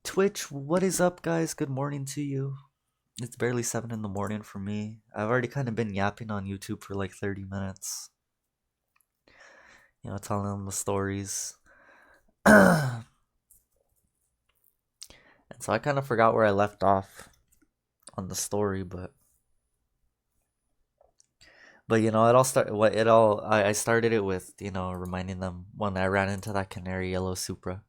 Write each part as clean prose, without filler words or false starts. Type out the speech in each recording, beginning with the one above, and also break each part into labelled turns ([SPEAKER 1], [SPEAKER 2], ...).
[SPEAKER 1] Twitch, what is up, guys? Good morning to you. It's barely 7 in the morning for me. I've already kind of been yapping on YouTube for like 30 minutes, telling them the stories. And so I kind of forgot where I left off on the story, but it all started. I started it with reminding them when I ran into that canary yellow Supra,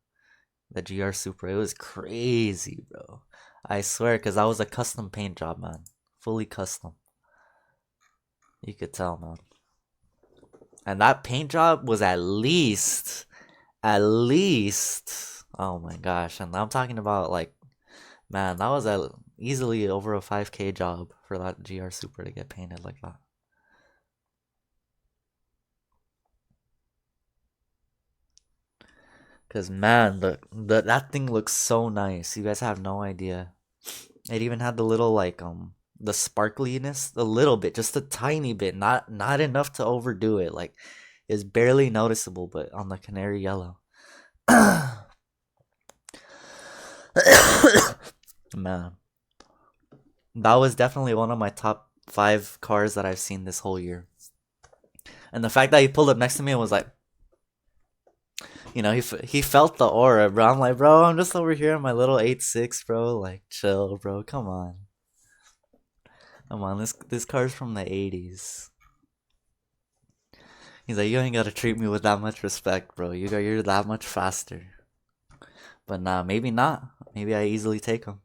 [SPEAKER 1] the GR Supra. It was crazy, bro. I swear, because that was a custom paint job, man. Fully custom. You could tell, man. And that paint job was at least, oh my gosh. And I'm talking about like, man, that was easily over a 5K job for that GR Super to get painted like that. Cause man, that thing looks so nice. You guys have no idea. It even had the little like the sparkliness, a little bit, just a tiny bit, not enough to overdo it. Like it's barely noticeable, but on the canary yellow. Man, that was definitely one of my top 5 cars that I've seen this whole year. And the fact that he pulled up next to me and was like, he felt the aura, bro. I'm like, bro, I'm just over here in my little 8.6, bro. Like, chill, bro. Come on. Come on, this car's from the 80s. He's like, you ain't gotta treat me with that much respect, bro. You're that much faster. But nah, maybe not. Maybe I easily take him.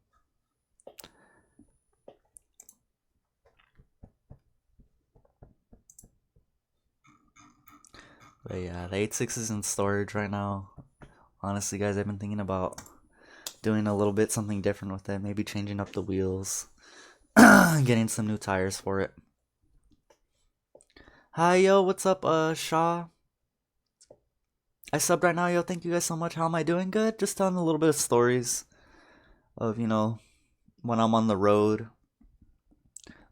[SPEAKER 1] But yeah, the 8.6 is in storage right now. Honestly, guys, I've been thinking about doing a little bit something different with it. Maybe changing up the wheels, getting some new tires for it. Hi, yo, what's up, Shaw? I subbed right now, yo. Thank you guys so much. How am I doing? Good. Just telling a little bit of stories of when I'm on the road.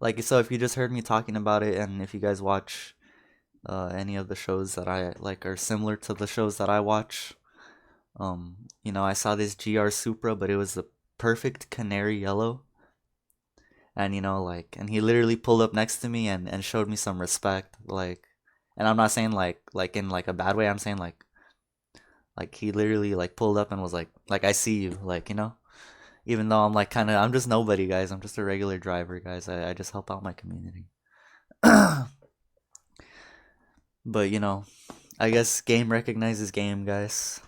[SPEAKER 1] Like, so if you just heard me talking about it, and if you guys watch any of the shows that I like are similar to the shows that I watch, I saw this GR Supra, but it was the perfect canary yellow. And and he literally pulled up next to me and showed me some respect, like, and I'm not saying like in like a bad way. I'm saying like he literally like pulled up and was like I see you, like, even though I'm like I'm just nobody, guys. I'm just a regular driver, guys. I just help out my community. But I guess game recognizes game, guys.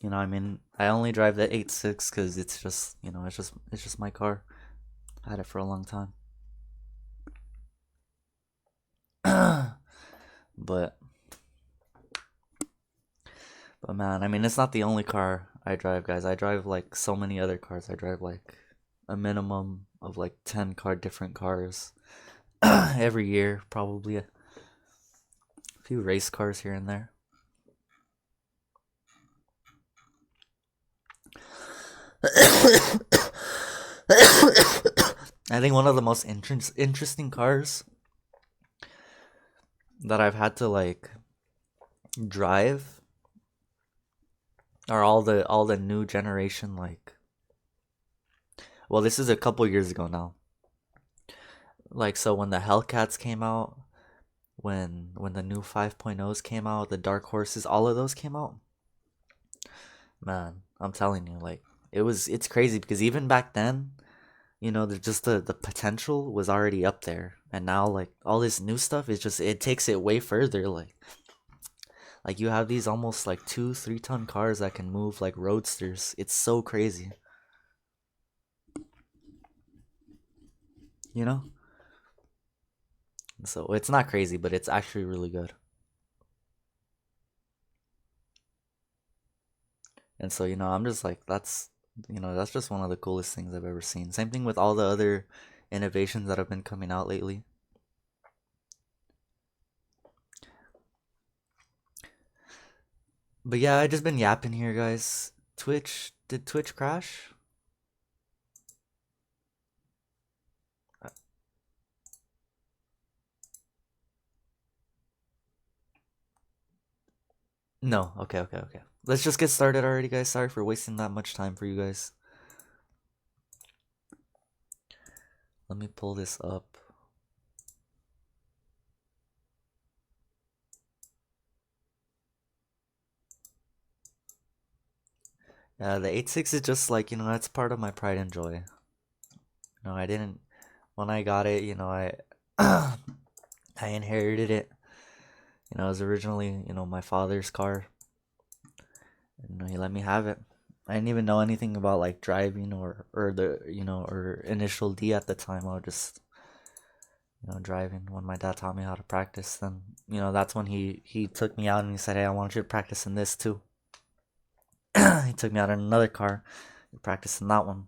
[SPEAKER 1] I mean, I only drive the 8.6 because it's just it's just my car. I had it for a long time. but but man, I mean, it's not the only car I drive, guys. I drive like so many other cars. I drive like a minimum of like 10 different cars every year, probably a few race cars here and there. I think one of the most interesting cars that I've had to like drive are all the new generation, like, well, this is a couple years ago now. Like, so when the Hellcats came out, when the new 5.0s came out, the Dark Horses, all of those came out. Man, I'm telling you, like, it's crazy because even back then, just the potential was already up there, and now like all this new stuff is just, it takes it way further. Like you have these almost like 2-3 ton cars that can move like roadsters. It's so crazy, you know. So it's not crazy, but it's actually really good. And so I'm just like, that's just one of the coolest things I've ever seen. Same thing with all the other innovations that have been coming out lately. But yeah, I just been yapping here, guys. Did Twitch crash? No. Okay, okay, okay. let's just get started already, guys. Sorry for wasting that much time for you guys. Let me pull this up. Yeah, the 8.6 is just like, that's part of my pride and joy. I didn't, when I got it, I I inherited it. It was originally, my father's car. And he let me have it. I didn't even know anything about like driving or the or initial D at the time. I was just driving. When my dad taught me how to practice, then that's when he took me out and he said, "Hey, I want you to practice in this too." He took me out in another car, and practiced in that one.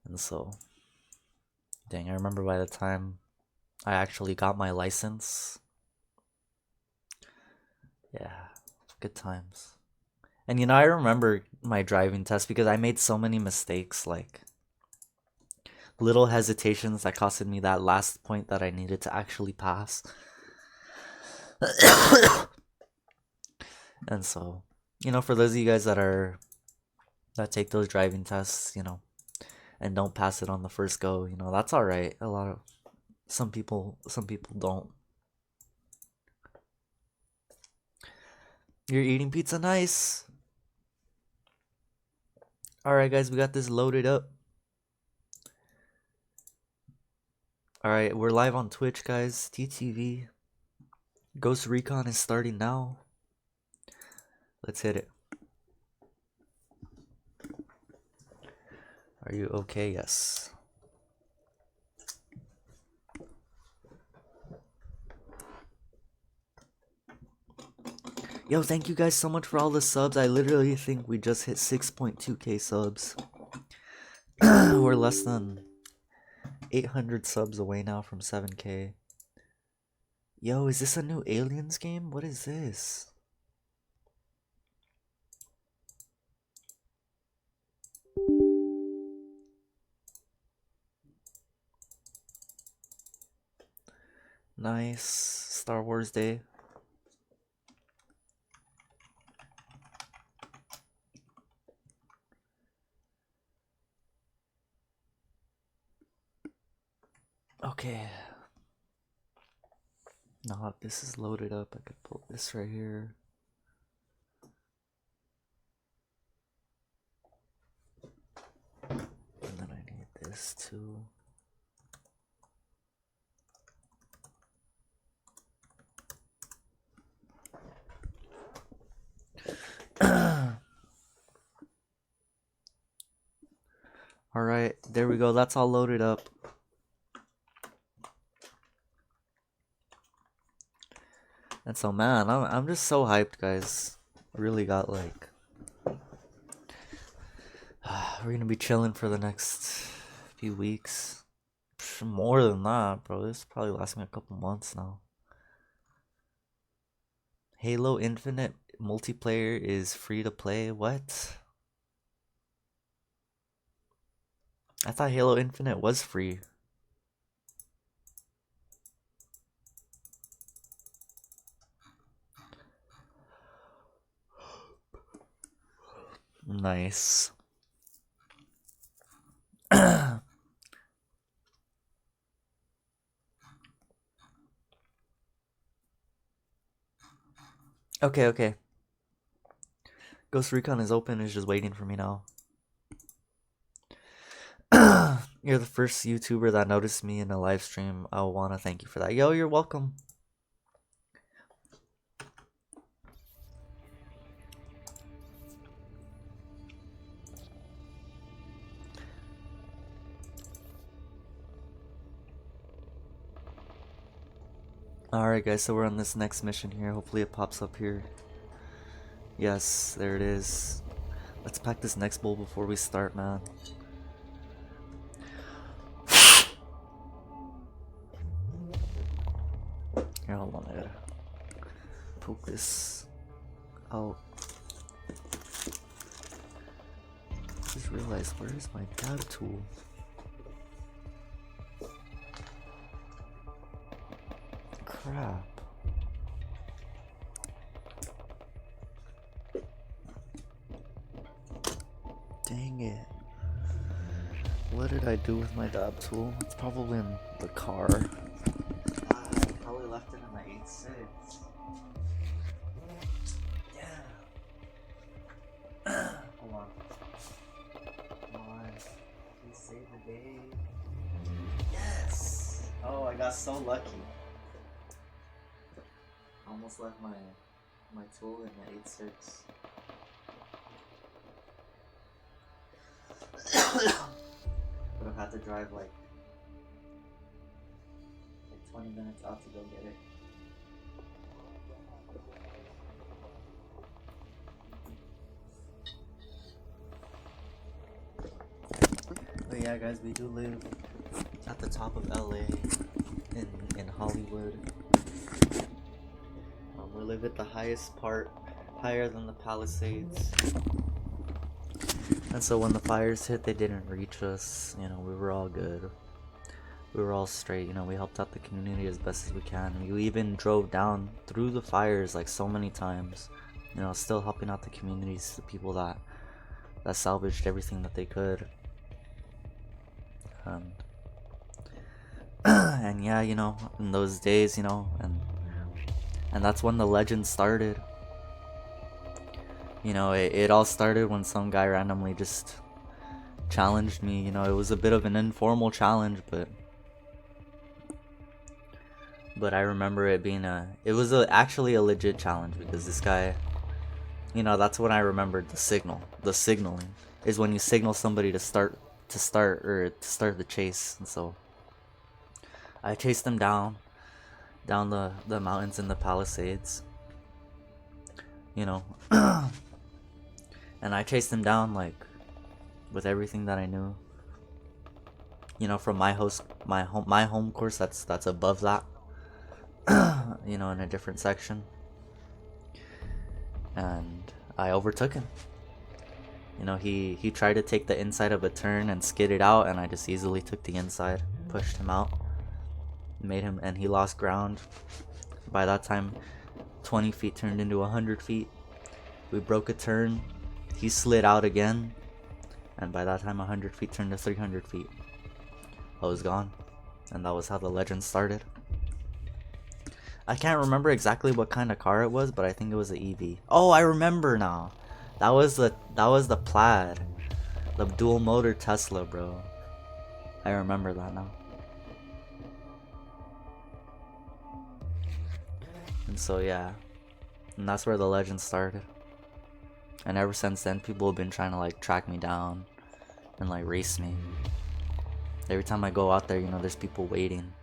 [SPEAKER 1] And so, dang, I remember by the time I actually got my license. Yeah, good times. And I remember my driving test because I made so many mistakes, like little hesitations that costed me that last point that I needed to actually pass. And so, for those of you guys that take those driving tests, and don't pass it on the first go, that's all right. Some people don't. You're eating pizza, nice. All right, guys, we got this loaded up. All right, we're live on Twitch, guys. TTV. Ghost Recon is starting now. Let's hit it. Are you okay? Yes. Yo, thank you guys so much for all the subs. I literally think we just hit 6.2k subs. We're less than 800 subs away now from 7k. Yo, is this a new Aliens game? What is this? Nice. Star Wars Day. Okay. Now this is loaded up. I could pull this right here. And then I need this too. Alright, there we go. That's all loaded up. And so, man, I'm just so hyped, guys. Really got like... we're gonna be chilling for the next few weeks. More than that, bro. This is probably lasting a couple months now. Halo Infinite multiplayer is free to play. What? I thought Halo Infinite was free. Nice. Okay. Ghost Recon is open. It's just waiting for me now. You're the first YouTuber that noticed me in a live stream. I want to thank you for that. Yo, you're welcome. Alright, guys, so we're on this next mission here. Hopefully it pops up here. Yes, there it is. Let's pack this next bowl before we start, man. Here, hold on, I gotta poke this out. Just realized, where is my dab tool? Crap. it. What did I do with my dab tool? It's probably in the car. I probably left it in the 8.6. Yeah. Hold on. Come on. Please save the day. Yes! Oh, I got so lucky. Almost left my tool in the 8.6. But I've had to drive like 20 minutes out to go get it. But yeah, guys, we do live at the top of LA in Hollywood. We live at the highest part, higher than the Palisades. And so when the fires hit, they didn't reach us. You know, we were all good. We were all straight. You know, we helped out the community as best as we can. We even drove down through the fires like so many times. You know, still helping out the communities, the people that salvaged everything that they could. And yeah, you know, in those days, you know, and that's when the legend started. You know, it all started when some guy randomly just challenged me. You know, it was a bit of an informal challenge, but I remember it being actually a legit challenge, because this guy, you know, that's when I remembered the signaling is when you signal somebody to start the chase. And so I chased him down the mountains in the Palisades, you know. And I chased him down like with everything that I knew, you know, from my home course that's above that, you know, in a different section. And I overtook him. You know, he tried to take the inside of a turn and skid it out, and I just easily took the inside, pushed him out, made him, and he lost ground. By that time, 20 feet turned into 100 feet. We broke a turn. He slid out again, and by that time 100 feet turned to 300 feet. I was gone, and that was how the legend started. I can't remember exactly what kind of car it was, but I think it was an EV. Oh, I remember now. That was the Plaid, the dual motor Tesla, bro. I remember that now. And so yeah, and that's where the legend started. And ever since then, people have been trying to like track me down and like race me. Every time I go out there, you know, there's people waiting,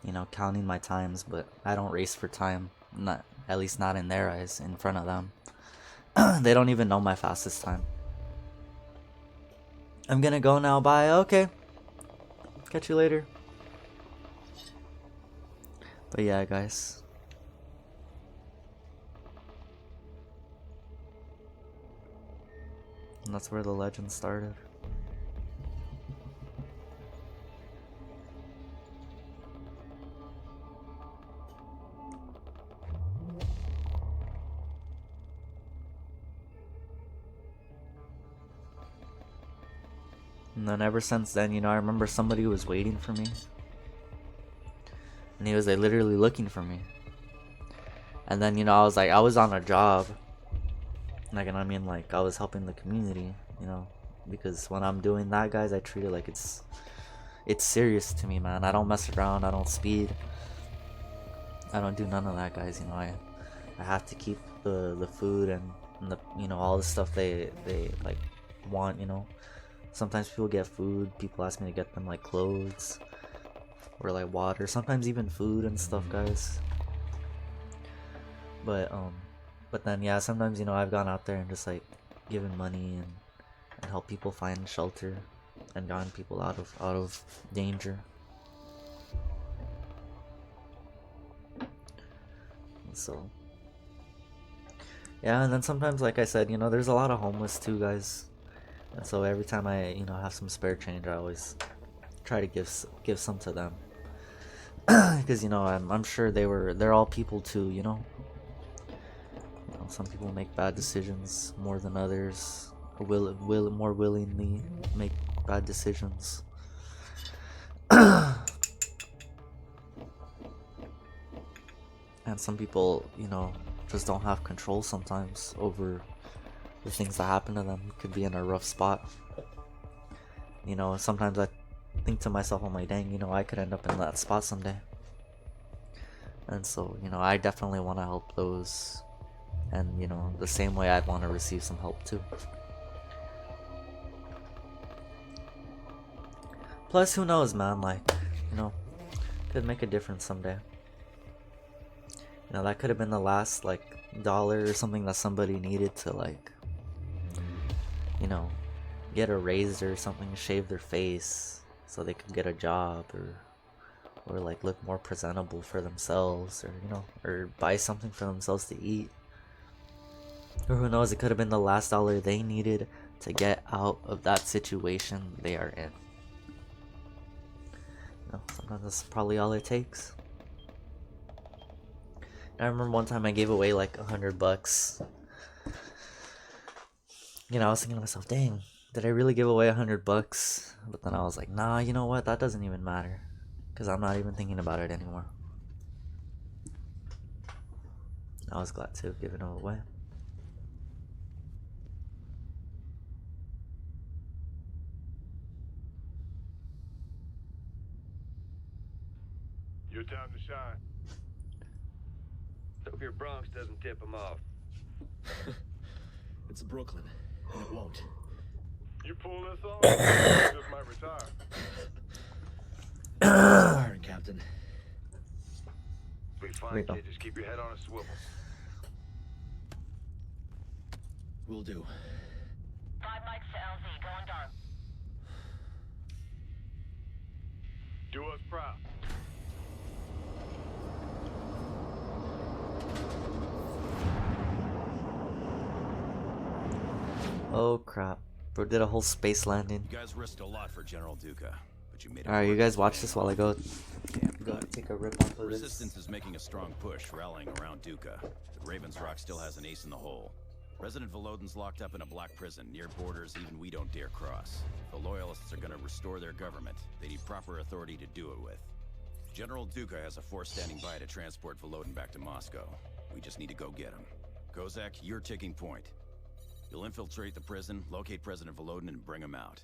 [SPEAKER 1] you know, counting my times, but I don't race for time. Not, at least not in their eyes, in front of them. They don't even know my fastest time. I'm gonna go now, bye. Okay, catch you later. But yeah, guys, and that's where the legend started. And then ever since then, you know, I remember somebody was waiting for me. And he was like literally looking for me. And then, you know, I was on a job. Like, and I mean, like, I was helping the community, you know. Because when I'm doing that, guys, I treat it like it's serious to me, man. I don't mess around, I don't speed. I don't do none of that, guys, you know. I have to keep the food and the, you know, all the stuff they like want, you know. Sometimes people get food, people ask me to get them like clothes or like water, sometimes even food and stuff, guys. But then yeah, sometimes, you know, I've gone out there and just like given money and helped people find shelter and gotten people out of danger. So yeah, and then sometimes, like I said, you know, there's a lot of homeless too, guys. And so every time I, you know, have some spare change, I always try to give some to them. Because, you know, I'm sure they're all people too, you know. Some people make bad decisions more than others, will more willingly make bad decisions. And some people, you know, just don't have control sometimes over the things that happen to them. Could be in a rough spot. You know, sometimes I think to myself, I'm like, dang, you know, I could end up in that spot someday. And so, you know, I definitely want to help those. And, you know, the same way I'd want to receive some help too. Plus, who knows, man, like, you know, could make a difference someday. You know, that could have been the last, like, dollar or something that somebody needed to, like, you know, get a razor or something, shave their face so they could get a job, or like look more presentable for themselves, or, you know, or buy something for themselves to eat. Or who knows, it could have been the last dollar they needed to get out of that situation they are in. You know, sometimes that's probably all it takes. I remember one time I gave away like $100. You know, I was thinking to myself, dang, did I really give away $100? But then I was like, nah, you know what? That doesn't even matter, because I'm not even thinking about it anymore. I was glad to have given it away.
[SPEAKER 2] Your time to shine.
[SPEAKER 3] Hope your Bronx doesn't tip them off.
[SPEAKER 2] It's Brooklyn, and it won't. You pull this off, you just might retire. Firing, Captain.
[SPEAKER 3] Be fine, kid. Just keep your head on a swivel.
[SPEAKER 2] Will do.
[SPEAKER 4] 5 mics to LZ, going dark.
[SPEAKER 2] Do us proud.
[SPEAKER 1] Oh crap. Bro did a whole space landing.
[SPEAKER 5] You guys risked a lot for General Duca, but you made it.
[SPEAKER 1] Alright, you guys watch this while I go
[SPEAKER 5] good.
[SPEAKER 1] take a rip off of this.
[SPEAKER 5] Resistance is making a strong push, rallying around Duca, but Raven's Rock still has an ace in the hole. President Volodin's locked up in a black prison near borders even we don't dare cross. The loyalists are going to restore their government. They need proper authority to do it with. General Duca has a force standing by to transport Volodin back to Moscow. We just need to go get him. Kozak, you're ticking point. You'll infiltrate the prison, locate President Volodin, and bring him out.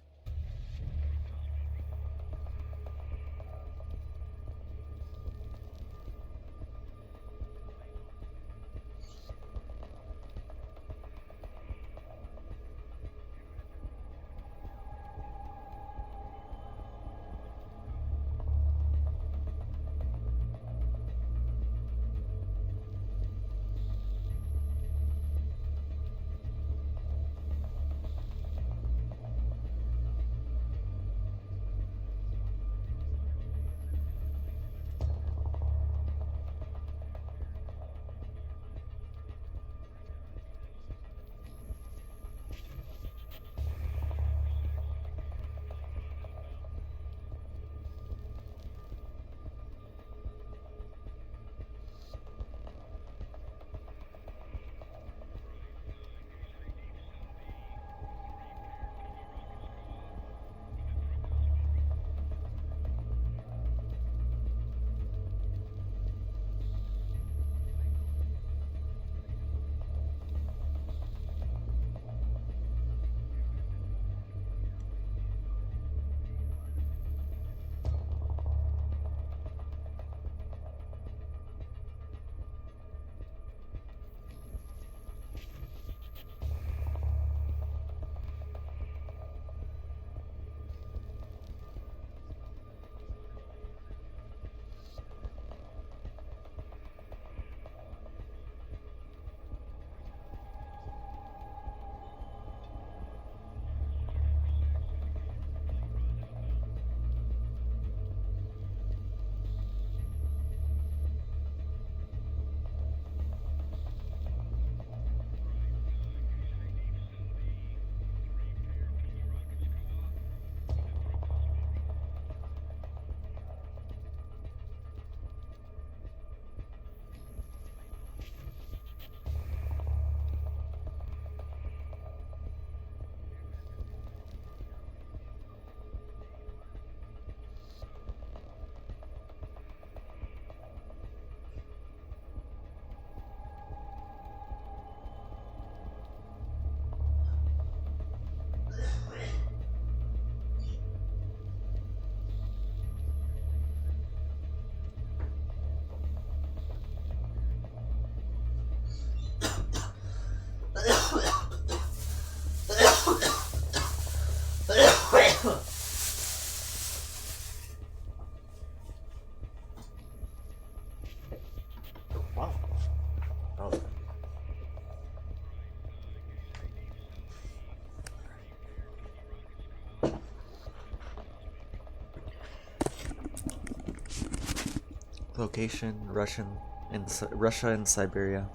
[SPEAKER 1] Location: Russia and Siberia.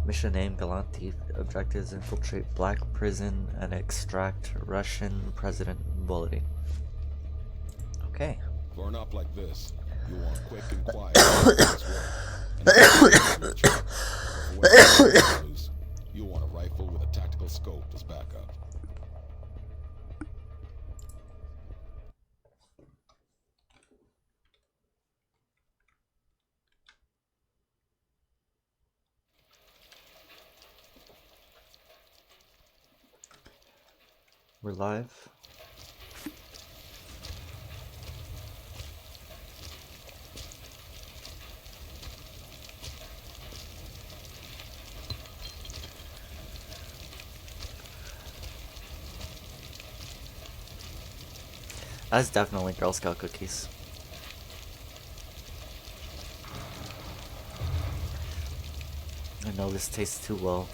[SPEAKER 1] Mission name: Galanti. Objectives: infiltrate Black Prison and extract Russian President Volodin. Okay.
[SPEAKER 6] For an op like this, you want quick and quiet. And for when you're loose, you want a rifle with a tactical scope as backup.
[SPEAKER 1] We're live. That's definitely Girl Scout cookies. I know this tastes too well.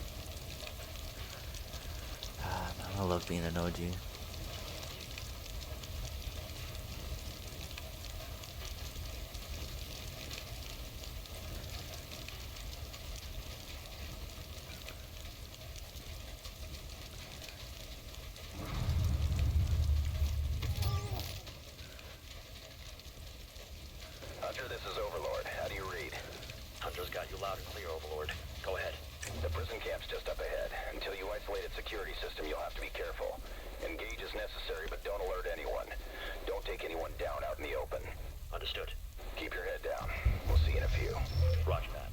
[SPEAKER 1] Ah, man, I love being an OG.
[SPEAKER 7] Hunter, this is Overlord. How do you read? Hunter's got you loud and clear, Overlord. Go ahead. The prison camp's just up ahead. Until you isolate its security system, you'll have to be careful. Engage as necessary, but don't alert anyone. Don't take anyone down out in the open. Understood. Keep your head down. We'll see you in a few. Roger that.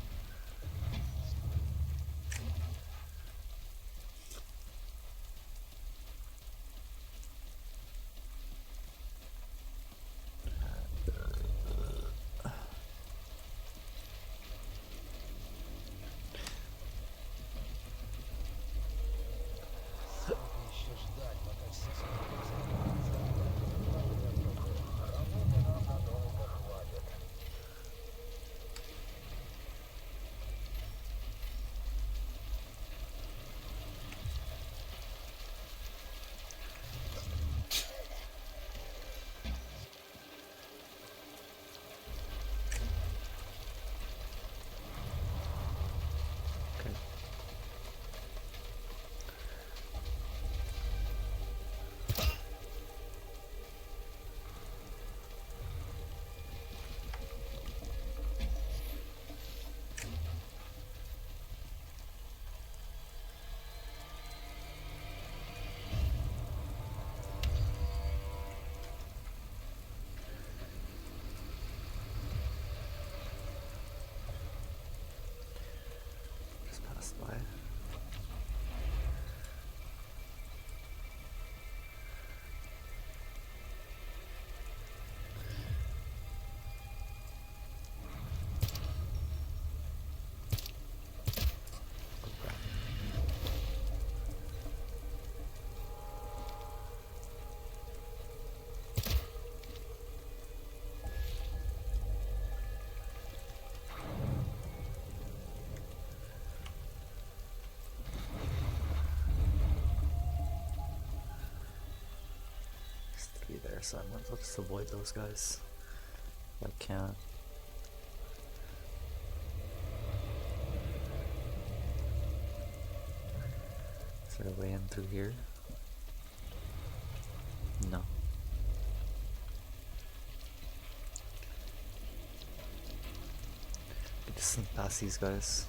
[SPEAKER 7] By. There, so let's avoid those guys if I can. Is there a way in through here? No. Get to sneak past these guys.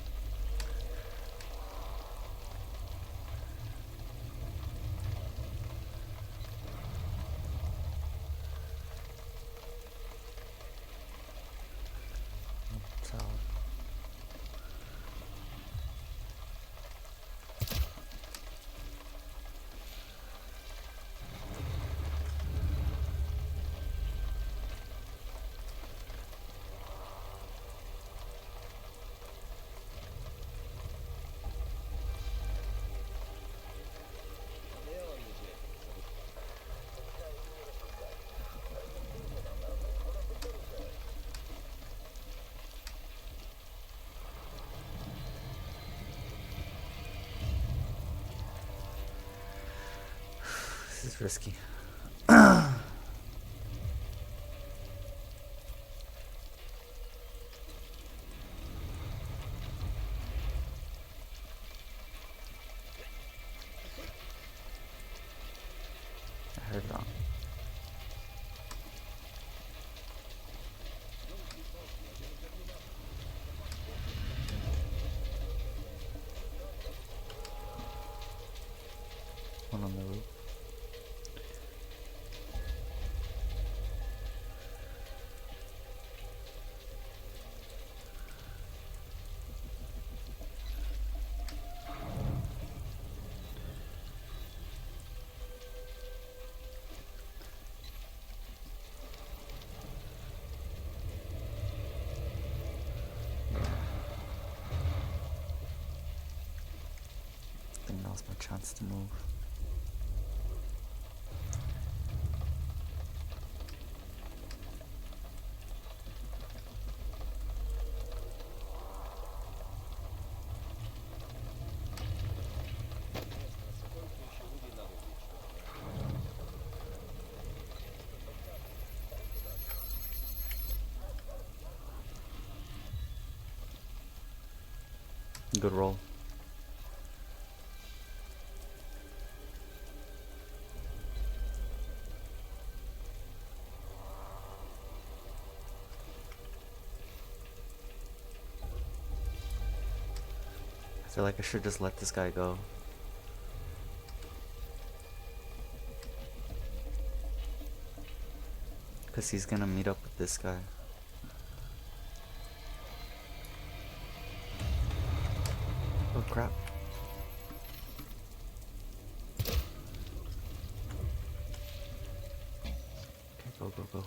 [SPEAKER 7] This is risky.
[SPEAKER 1] one on the roof. I think that was my chance to move. Good roll. I feel like I should just let this guy go. Because he's gonna meet up with this guy. Oh crap. Okay, go, go, go.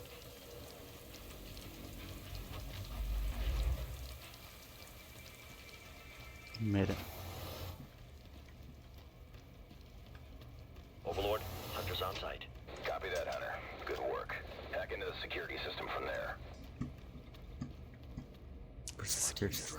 [SPEAKER 1] Made it.
[SPEAKER 7] Overlord, Hunter's on site. Copy that, Hunter. Good work. Hack into the security system from there.
[SPEAKER 1] Where's the security system?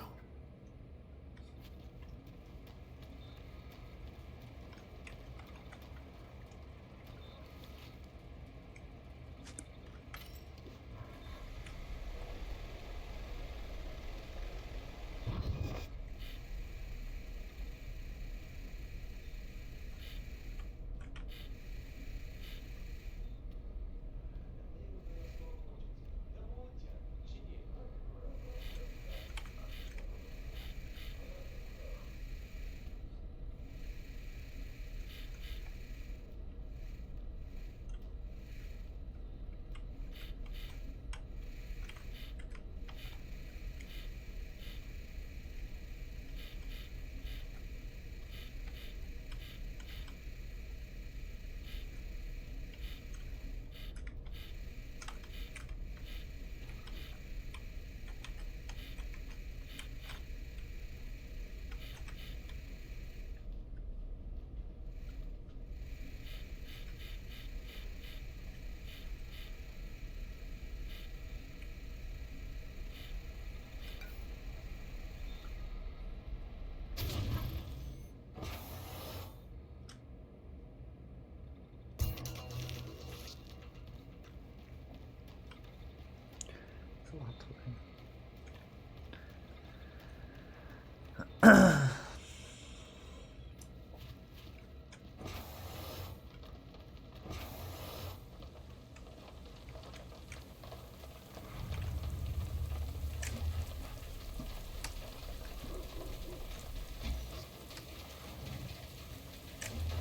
[SPEAKER 1] It's a lot to open.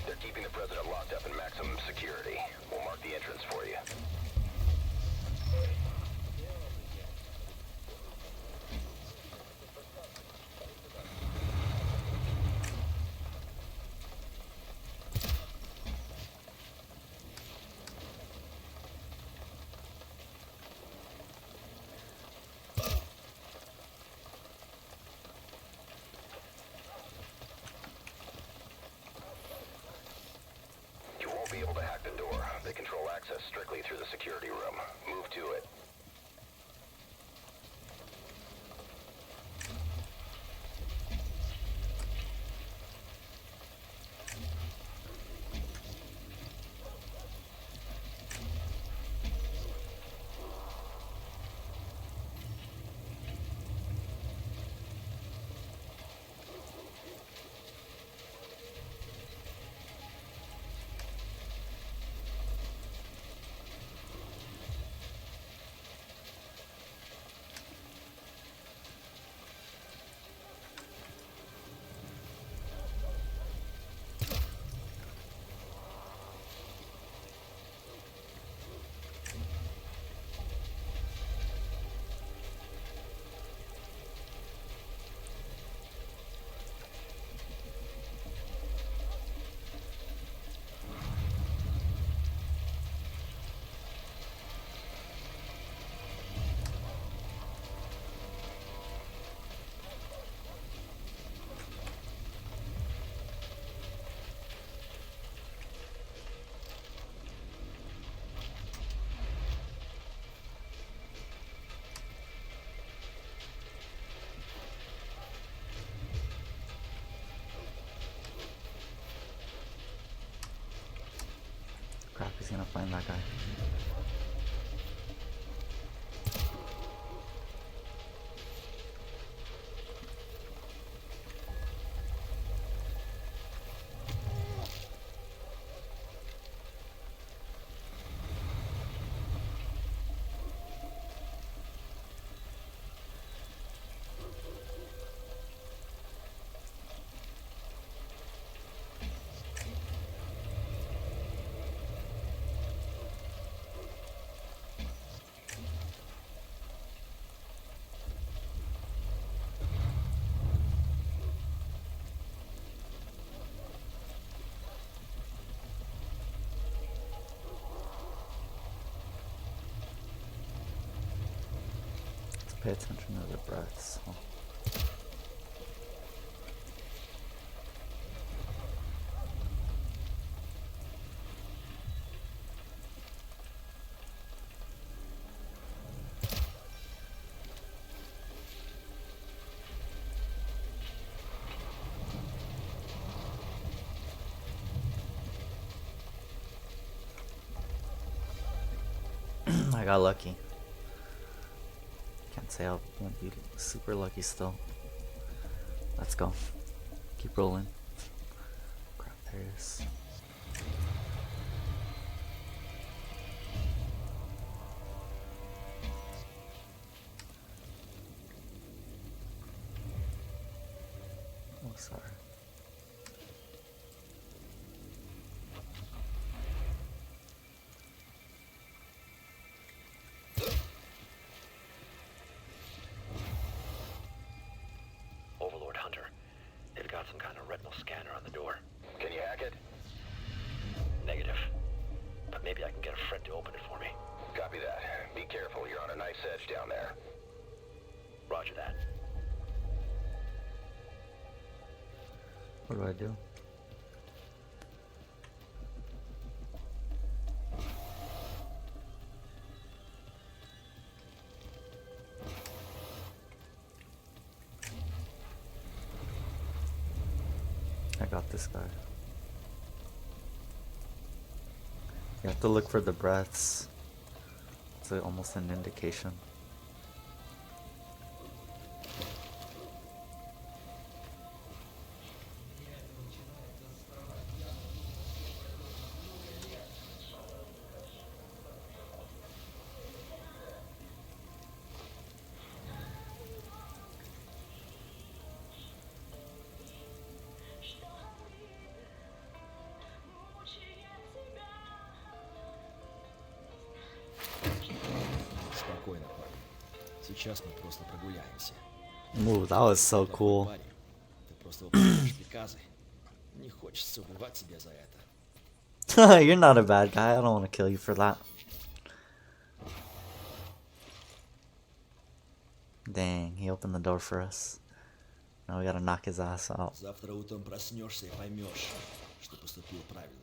[SPEAKER 7] They're keeping the president locked up in maximum security. We'll mark the entrance for you. You won't be able to hack the door. They control access strictly through the security room. Move to it.
[SPEAKER 1] gonna find that guy. Pay attention to the breaths. Oh. I got lucky. Can't say I'll be super lucky still. Let's go. Keep rolling. Crap, there it is. Oh, sorry.
[SPEAKER 7] Overlord Hunter. They've got some kind of retinal scanner on the door. Can you hack it? Negative. But maybe I can get a friend to open it for me. Copy that. Be careful, you're on a nice edge down there. Roger that.
[SPEAKER 1] What do I do? I got this guy. You have to look for the breaths. It's like almost an indication.
[SPEAKER 6] Спокойно, парень. Сейчас мы просто прогуляемся.
[SPEAKER 1] Ooh, that was so cool.
[SPEAKER 6] Парень, ты просто выполняешь приказы. Не хочется убивать тебя за это.
[SPEAKER 1] You're not a bad guy. I don't want to kill you for that. Dang, he opened the door for us. Now we gotta knock his ass out.
[SPEAKER 6] Завтра утром проснешься и поймешь, что поступил правильно.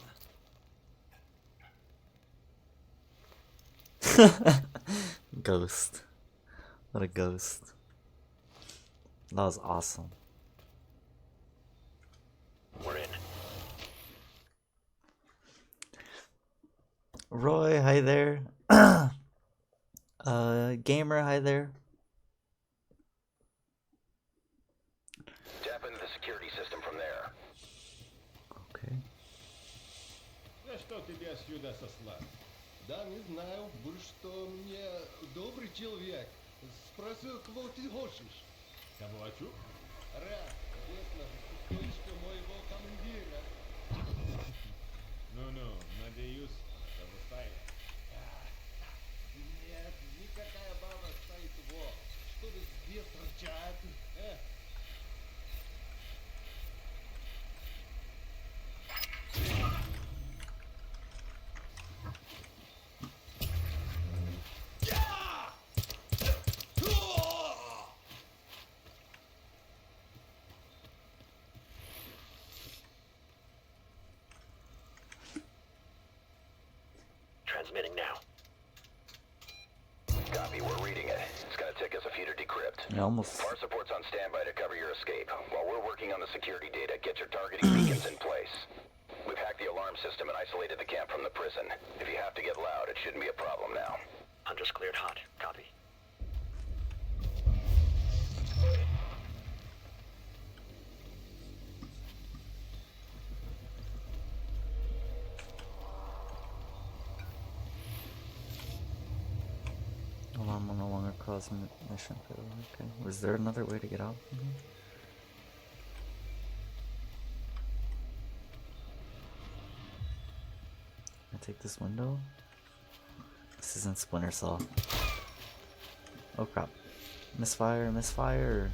[SPEAKER 1] Ghost. What a ghost. That was awesome.
[SPEAKER 7] We're in.
[SPEAKER 1] Roy, hi there. Gamer, hi there.
[SPEAKER 7] Tap into the security system from there.
[SPEAKER 1] Okay.
[SPEAKER 2] За что тебя сюда сослали?
[SPEAKER 8] Да, не знаю, будь что мне добрый человек. Спросил, кого ты хочешь.
[SPEAKER 2] Кого хочу?
[SPEAKER 8] Рад, конечно, дочка моего командира.
[SPEAKER 2] Ну-ну, надеюсь, что вы стали.
[SPEAKER 8] Нет, никакая баба стоит его. Что ты здесь торчат?
[SPEAKER 7] Transmitting now. Copy, we're reading it. It's gonna take us a few to decrypt.
[SPEAKER 1] Yeah, almost.
[SPEAKER 7] F.E.A.R support's on standby to cover your escape. While we're working on the security data, get your targeting beacons in place. We've hacked the alarm system and isolated the camp from the prison. If you have to get loud, it shouldn't be a problem now.
[SPEAKER 9] Hunter's cleared hot. Copy.
[SPEAKER 1] Alarm will no longer cause mission failure. Okay. Was there another way to get out from here? Can I take this window? This isn't Splinter Cell. Oh crap. Misfire, misfire.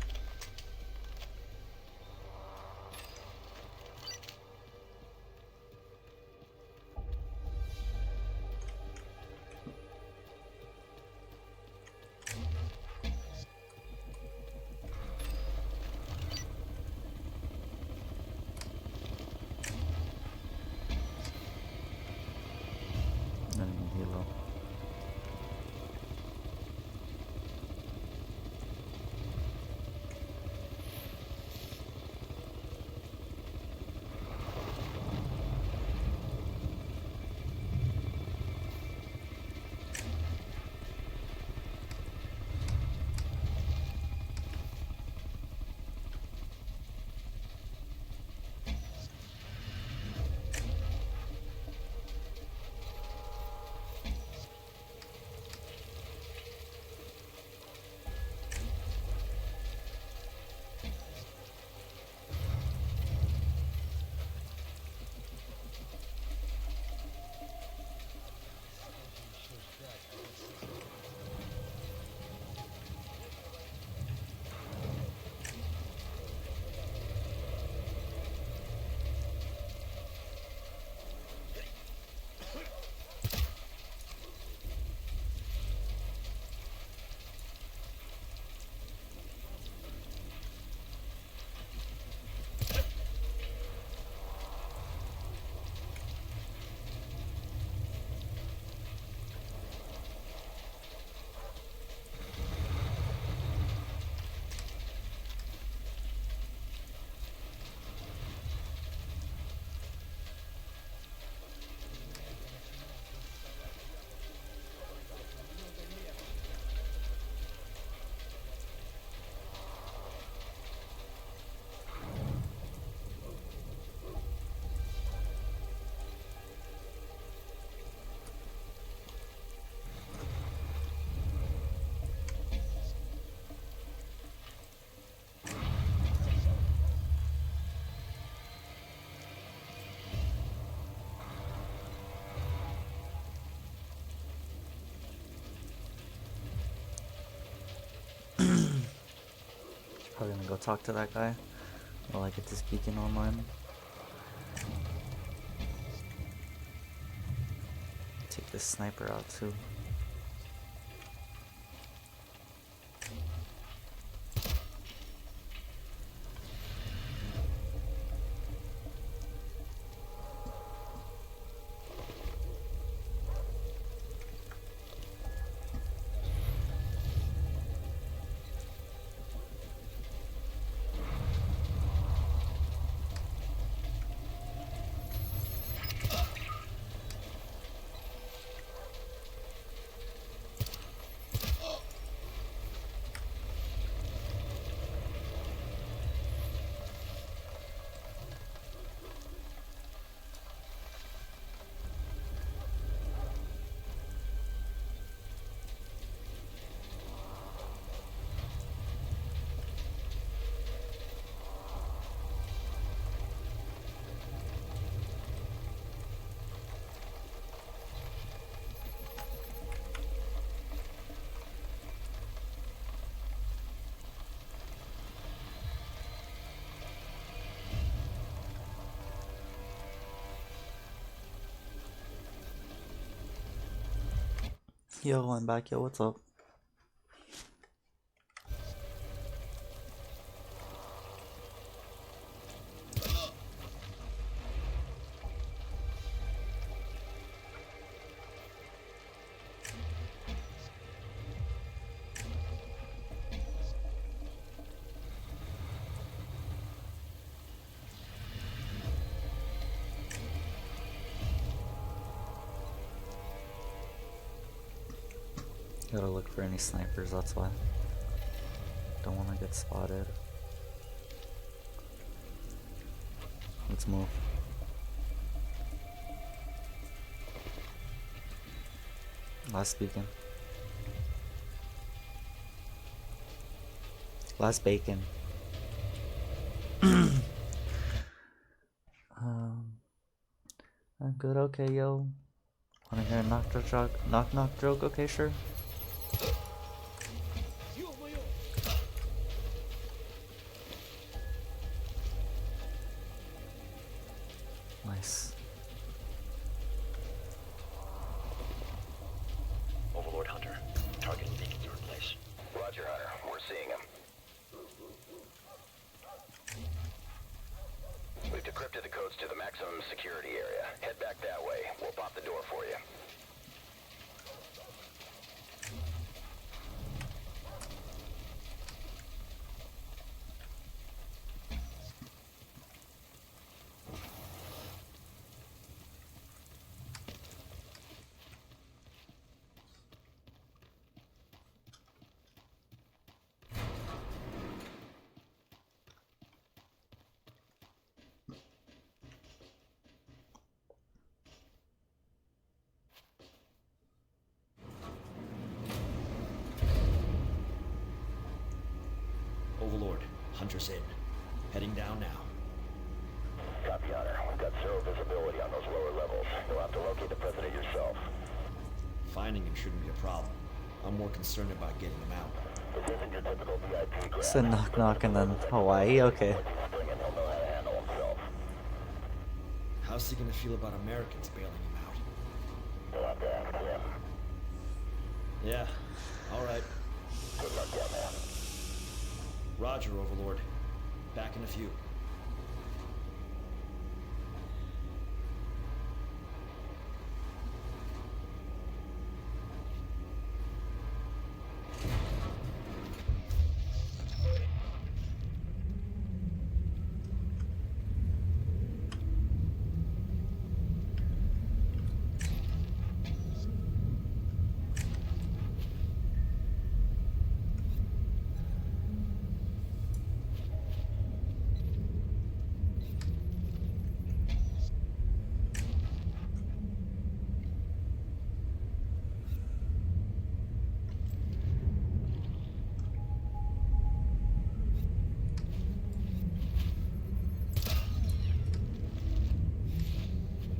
[SPEAKER 1] Enemy helo. Probably gonna go talk to that guy while I get this beacon online. Take this sniper out too. Yo, I'm back. Yo, what's up? Gotta look for any snipers, that's why. Don't wanna get spotted. Let's move. Last beacon. Last bacon. I'm good, okay, yo. Wanna hear a knock knock joke? Okay, sure. Nice.
[SPEAKER 9] Overlord Hunter. Targeting beacons are in place.
[SPEAKER 7] Roger, Hunter. We're seeing him. We've decrypted the codes to the maximum security area. Head back that way. We'll pop the door for you.
[SPEAKER 10] Overlord, Hunter's in. Heading down now.
[SPEAKER 7] Copy, Hunter. We've got zero visibility on those lower levels. You'll have to locate the president yourself.
[SPEAKER 10] Finding him shouldn't be a problem. I'm more concerned about getting him out.
[SPEAKER 7] This isn't your typical VIP grab.
[SPEAKER 1] Said knock knock and then Hawaii, okay.
[SPEAKER 7] Once he's springing, he'll know how to handle himself.
[SPEAKER 10] How's he gonna feel about Americans bailing him out?
[SPEAKER 7] You'll have to ask him.
[SPEAKER 10] Yeah, alright.
[SPEAKER 7] Good luck, yeah, man.
[SPEAKER 10] Roger, Overlord. Back in a few.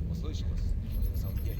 [SPEAKER 6] Послышалось? Замки.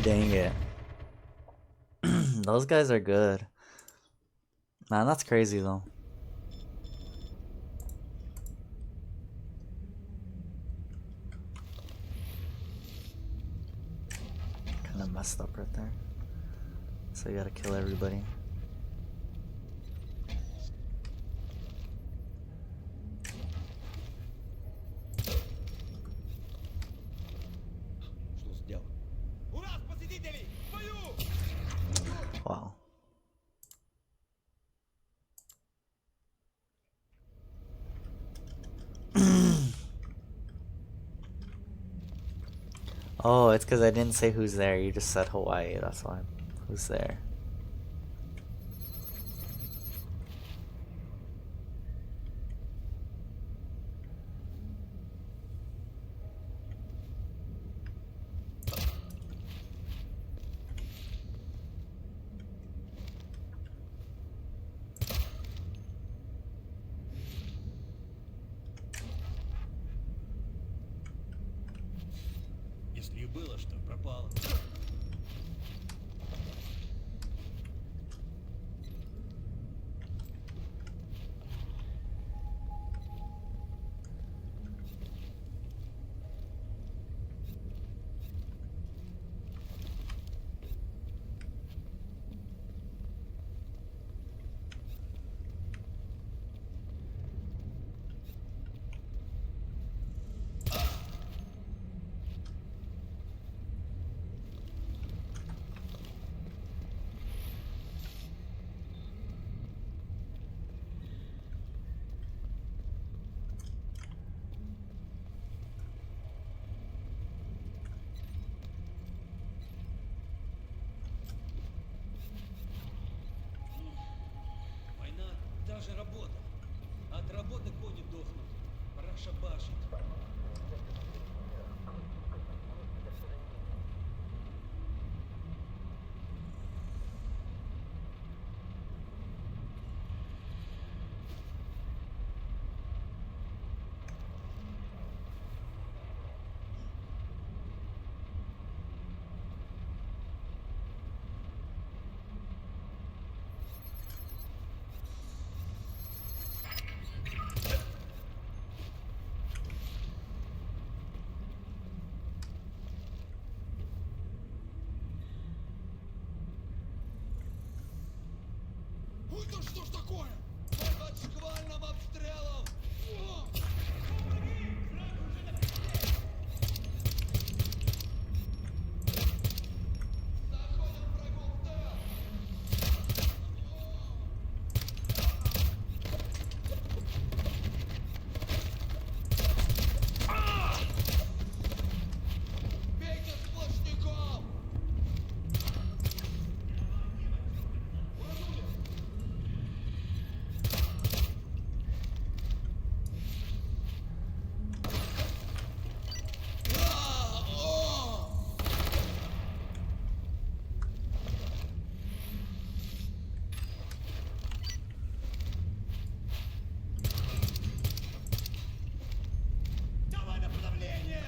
[SPEAKER 1] Dang it. Those guys are good. Man, that's crazy though. Kinda messed up right there. So you gotta kill everybody.
[SPEAKER 10] Что сделал?
[SPEAKER 1] Wow. Oh, it's because I didn't say who's there. You just said Hawaii. That's why. Who's there?
[SPEAKER 8] было что, пропало. Война даже работа. От работы кони дохнут. Пора шабашить. Это что ж такое? Под шквальным обстрелом! Заходим врагу в тыл! Бейте сплошняком! Давай на подавление!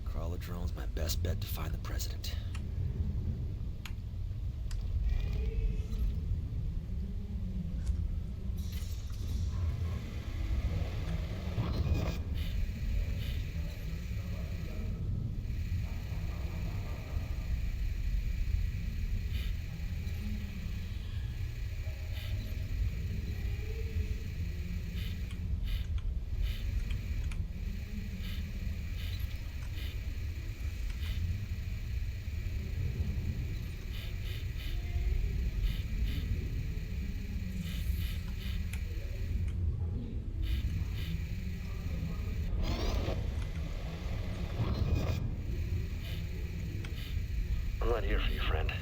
[SPEAKER 10] Crawler drone's my best bet to find the president.
[SPEAKER 9] I'm not here for you, friend.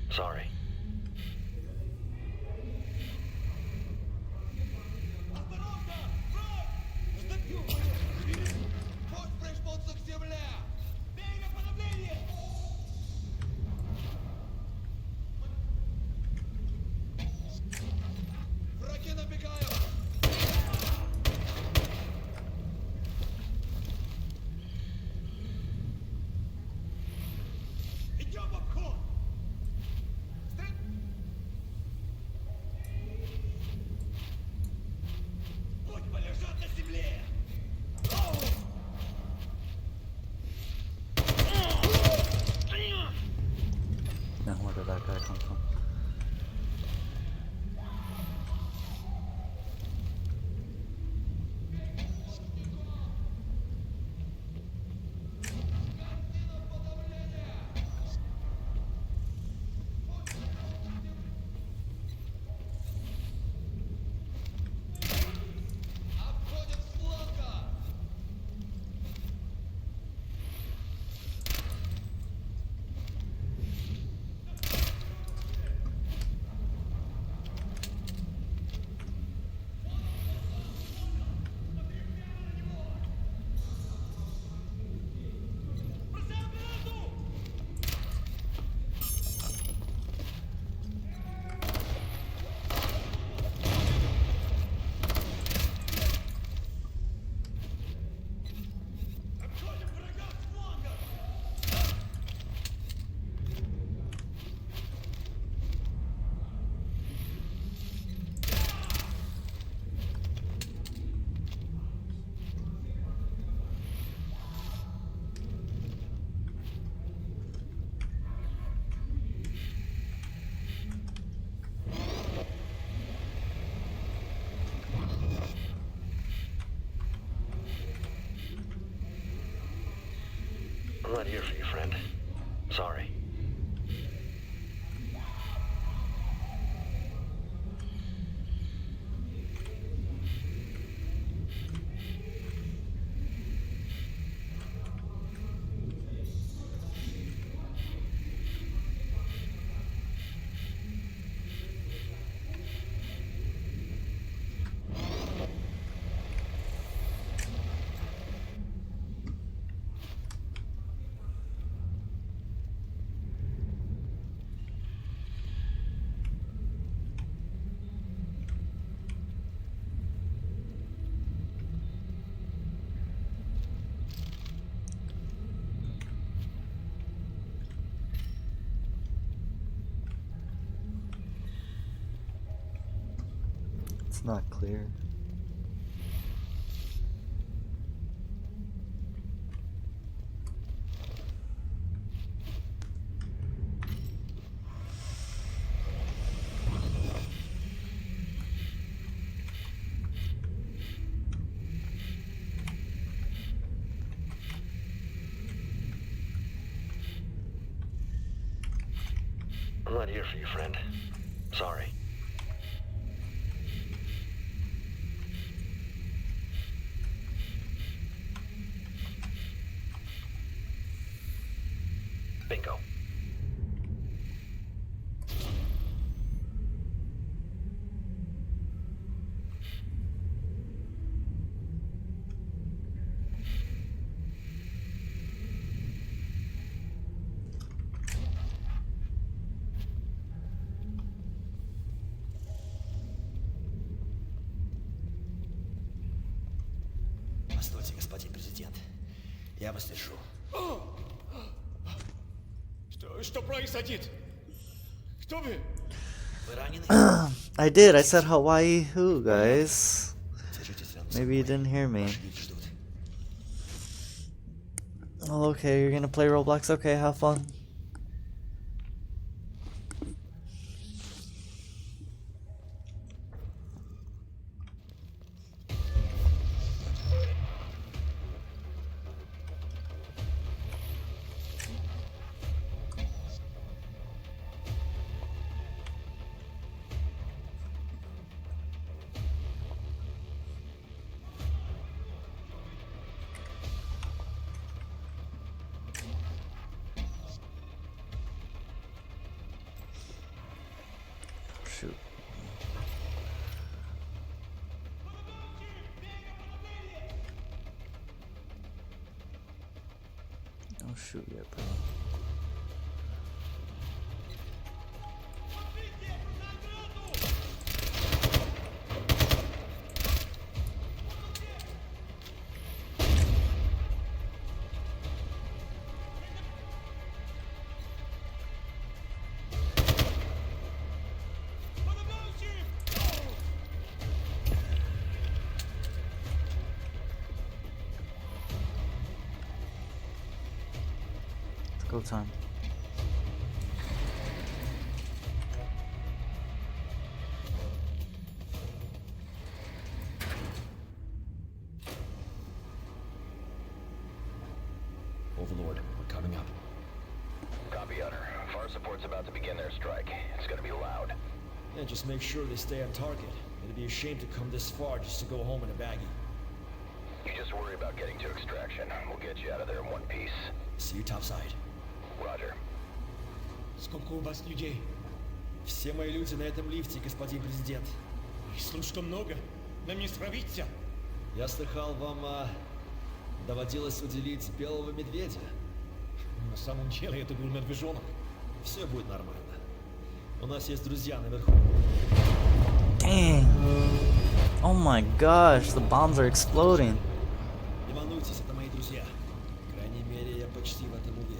[SPEAKER 9] Sorry.
[SPEAKER 8] Осторожно! Враг! Сдавил мою! Пусть прижмутся к земле! Бей на подавление! Враги набегают! Идем в обход!
[SPEAKER 9] I'm not here for you, friend. Sorry.
[SPEAKER 1] It's not clear.
[SPEAKER 9] I'm not here for you, friend. Sorry. Bingo.
[SPEAKER 10] Постойте, господин президент. Я вас держу.
[SPEAKER 2] Что происходит? Кто вы?
[SPEAKER 10] Вы ранены?
[SPEAKER 1] I did. I said Hawaii who, guys.
[SPEAKER 10] Держитесь рядом со
[SPEAKER 1] Maybe you
[SPEAKER 10] мной.
[SPEAKER 1] didn't hear me.
[SPEAKER 10] Ваши люди ждут.
[SPEAKER 1] Oh, okay, you're gonna play Roblox. Okay, have fun. Shoot. Don't shoot yet, bro. It's go time.
[SPEAKER 10] Overlord, we're coming up.
[SPEAKER 7] Copy, Hunter. F.E.A.R support's about to begin their strike. It's gonna be loud.
[SPEAKER 10] Yeah, just make sure they stay on target. It'd be a shame to come this far just to go home in a baggie.
[SPEAKER 7] You just worry about getting to extraction. We'll get you out of there in one piece.
[SPEAKER 10] See you topside.
[SPEAKER 7] Roger.
[SPEAKER 2] Сколько у вас людей?
[SPEAKER 10] Все мои люди на этом лифте, господин президент.
[SPEAKER 2] Их слишком много. Нам не справиться.
[SPEAKER 10] Я слыхал, вам доводилось уделить белого медведя.
[SPEAKER 2] На самом деле это был медвежонок.
[SPEAKER 10] Все будет нормально. У нас есть друзья наверху.
[SPEAKER 1] Dang. Oh my gosh, the bombs are exploding.
[SPEAKER 10] Не волнуйтесь, это мои друзья. По крайней мере, я почти в этом уверен.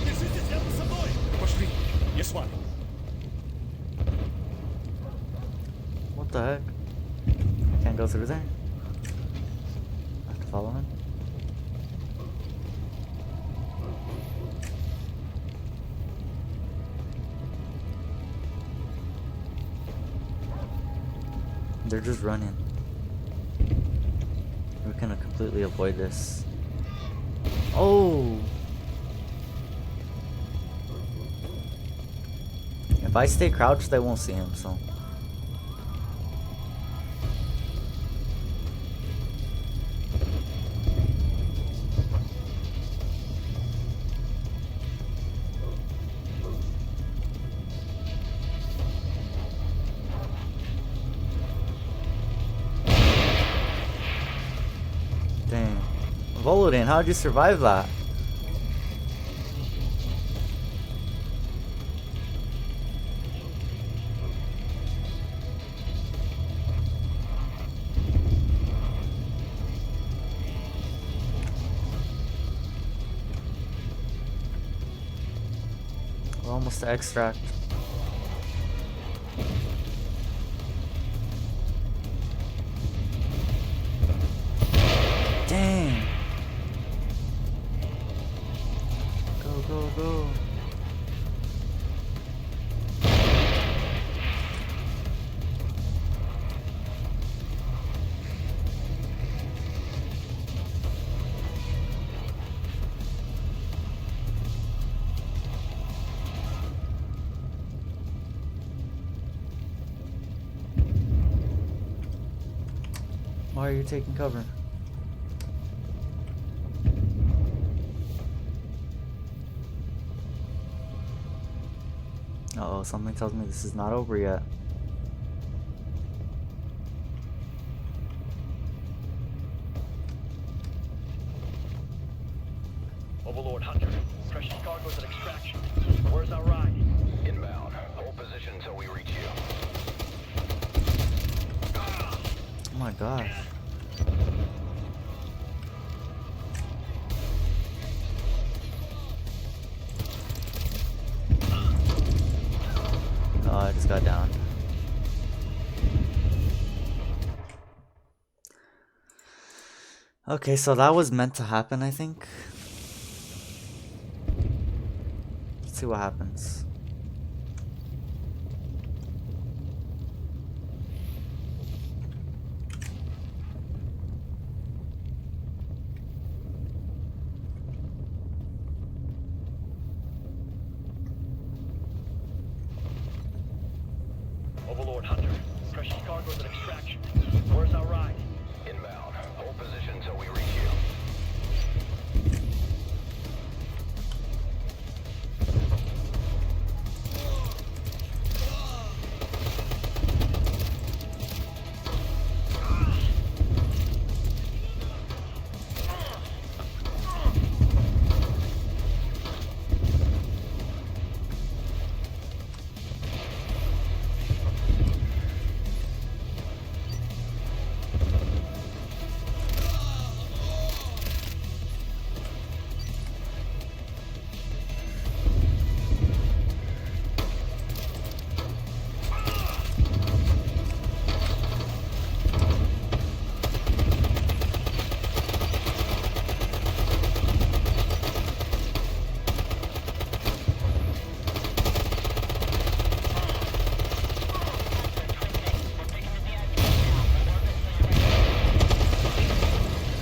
[SPEAKER 2] Держитесь рядом со мной! Пошли, я с вами.
[SPEAKER 1] What the heck? Can't go through there? I have to follow him? They're just running. We're gonna completely avoid this. Oh! If I stay crouched, they won't see him, so. Dang. Volodin, how'd you survive that? We're almost to extract. Dang. Go, go, go. Why are you taking cover? Uh-oh, something tells me this is not over yet.
[SPEAKER 9] Overlord Hunter, precious cargo's at extraction. Where's our ride?
[SPEAKER 7] Inbound. Hold position until we reach you.
[SPEAKER 1] Oh my gosh. Oh, I just got downed. Okay, so that was meant to happen, I think. Let's see what happens.
[SPEAKER 9] Overlord Hunter, precious cargo's at extraction. Where's our ride?
[SPEAKER 7] Inbound. Hold position until we reach you.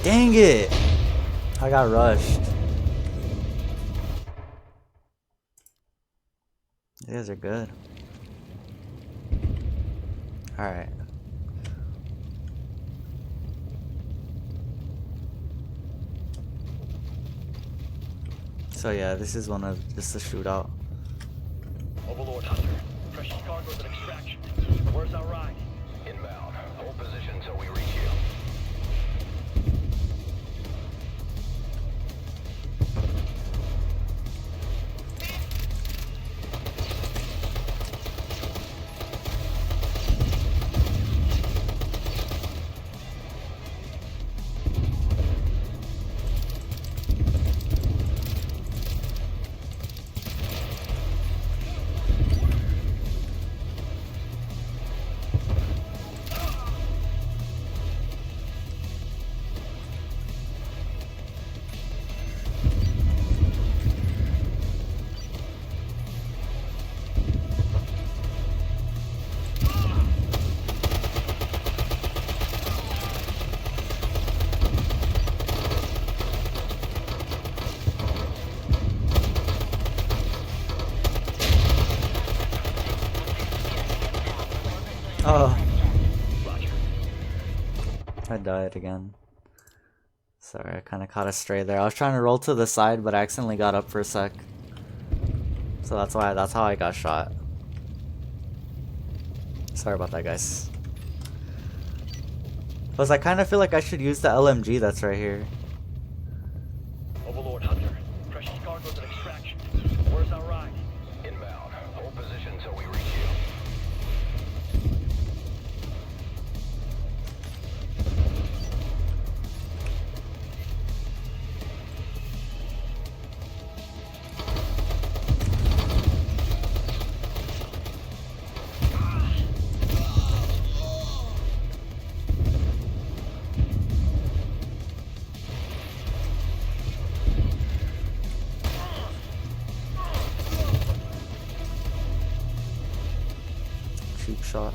[SPEAKER 1] Dang it! I got rushed. You guys are good. Alright. So yeah, this is one of just a shootout.
[SPEAKER 9] Overlord Hunter, precious cargo's at extraction. Where's our ride?
[SPEAKER 7] Inbound. Hold position until we reach you.
[SPEAKER 1] Oh. I died again. Sorry, I kind of caught a stray there. I was trying to roll to the side, but I accidentally got up for a sec. So that's how I got shot. Sorry about that, guys. Plus, I kind of feel like I should use the LMG that's right here.
[SPEAKER 9] Overlord Hunter, precious cargo's at extraction. Where's our ride?
[SPEAKER 7] Inbound. Hold position until we reach you.
[SPEAKER 1] Cheap shot.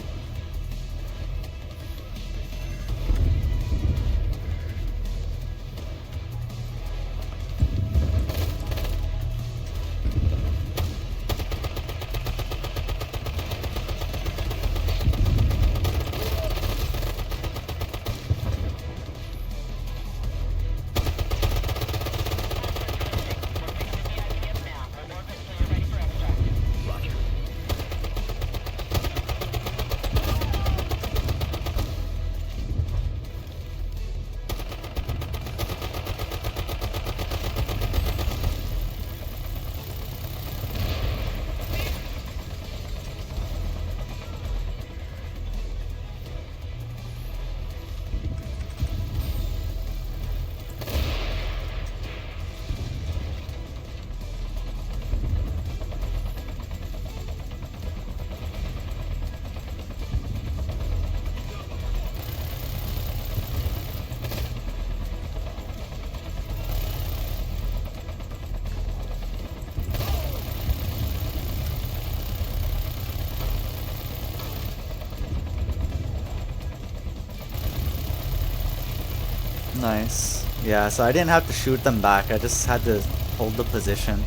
[SPEAKER 1] Nice. Yeah, so I didn't have to shoot them back. I just had to hold the position.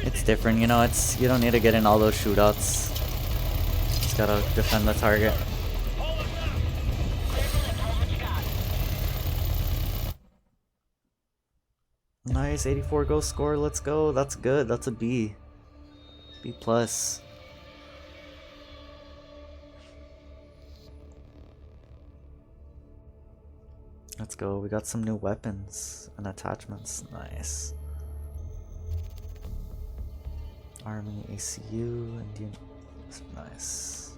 [SPEAKER 1] It's different, you know, you don't need to get in all those shootouts. Just gotta defend the target. Nice, 84 goal score, let's go. That's good, that's a B. B plus. Let's go, we got some new weapons and attachments, nice. Army, ACU, Indian, nice.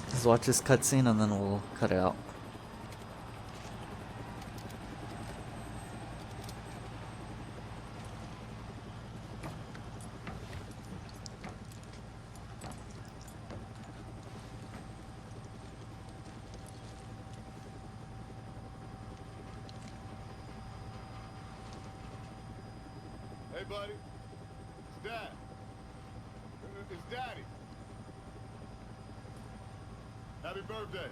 [SPEAKER 1] Let's watch this cutscene and then we'll cut it out.
[SPEAKER 8] Hey, buddy. It's Dad. It's Daddy. Happy birthday.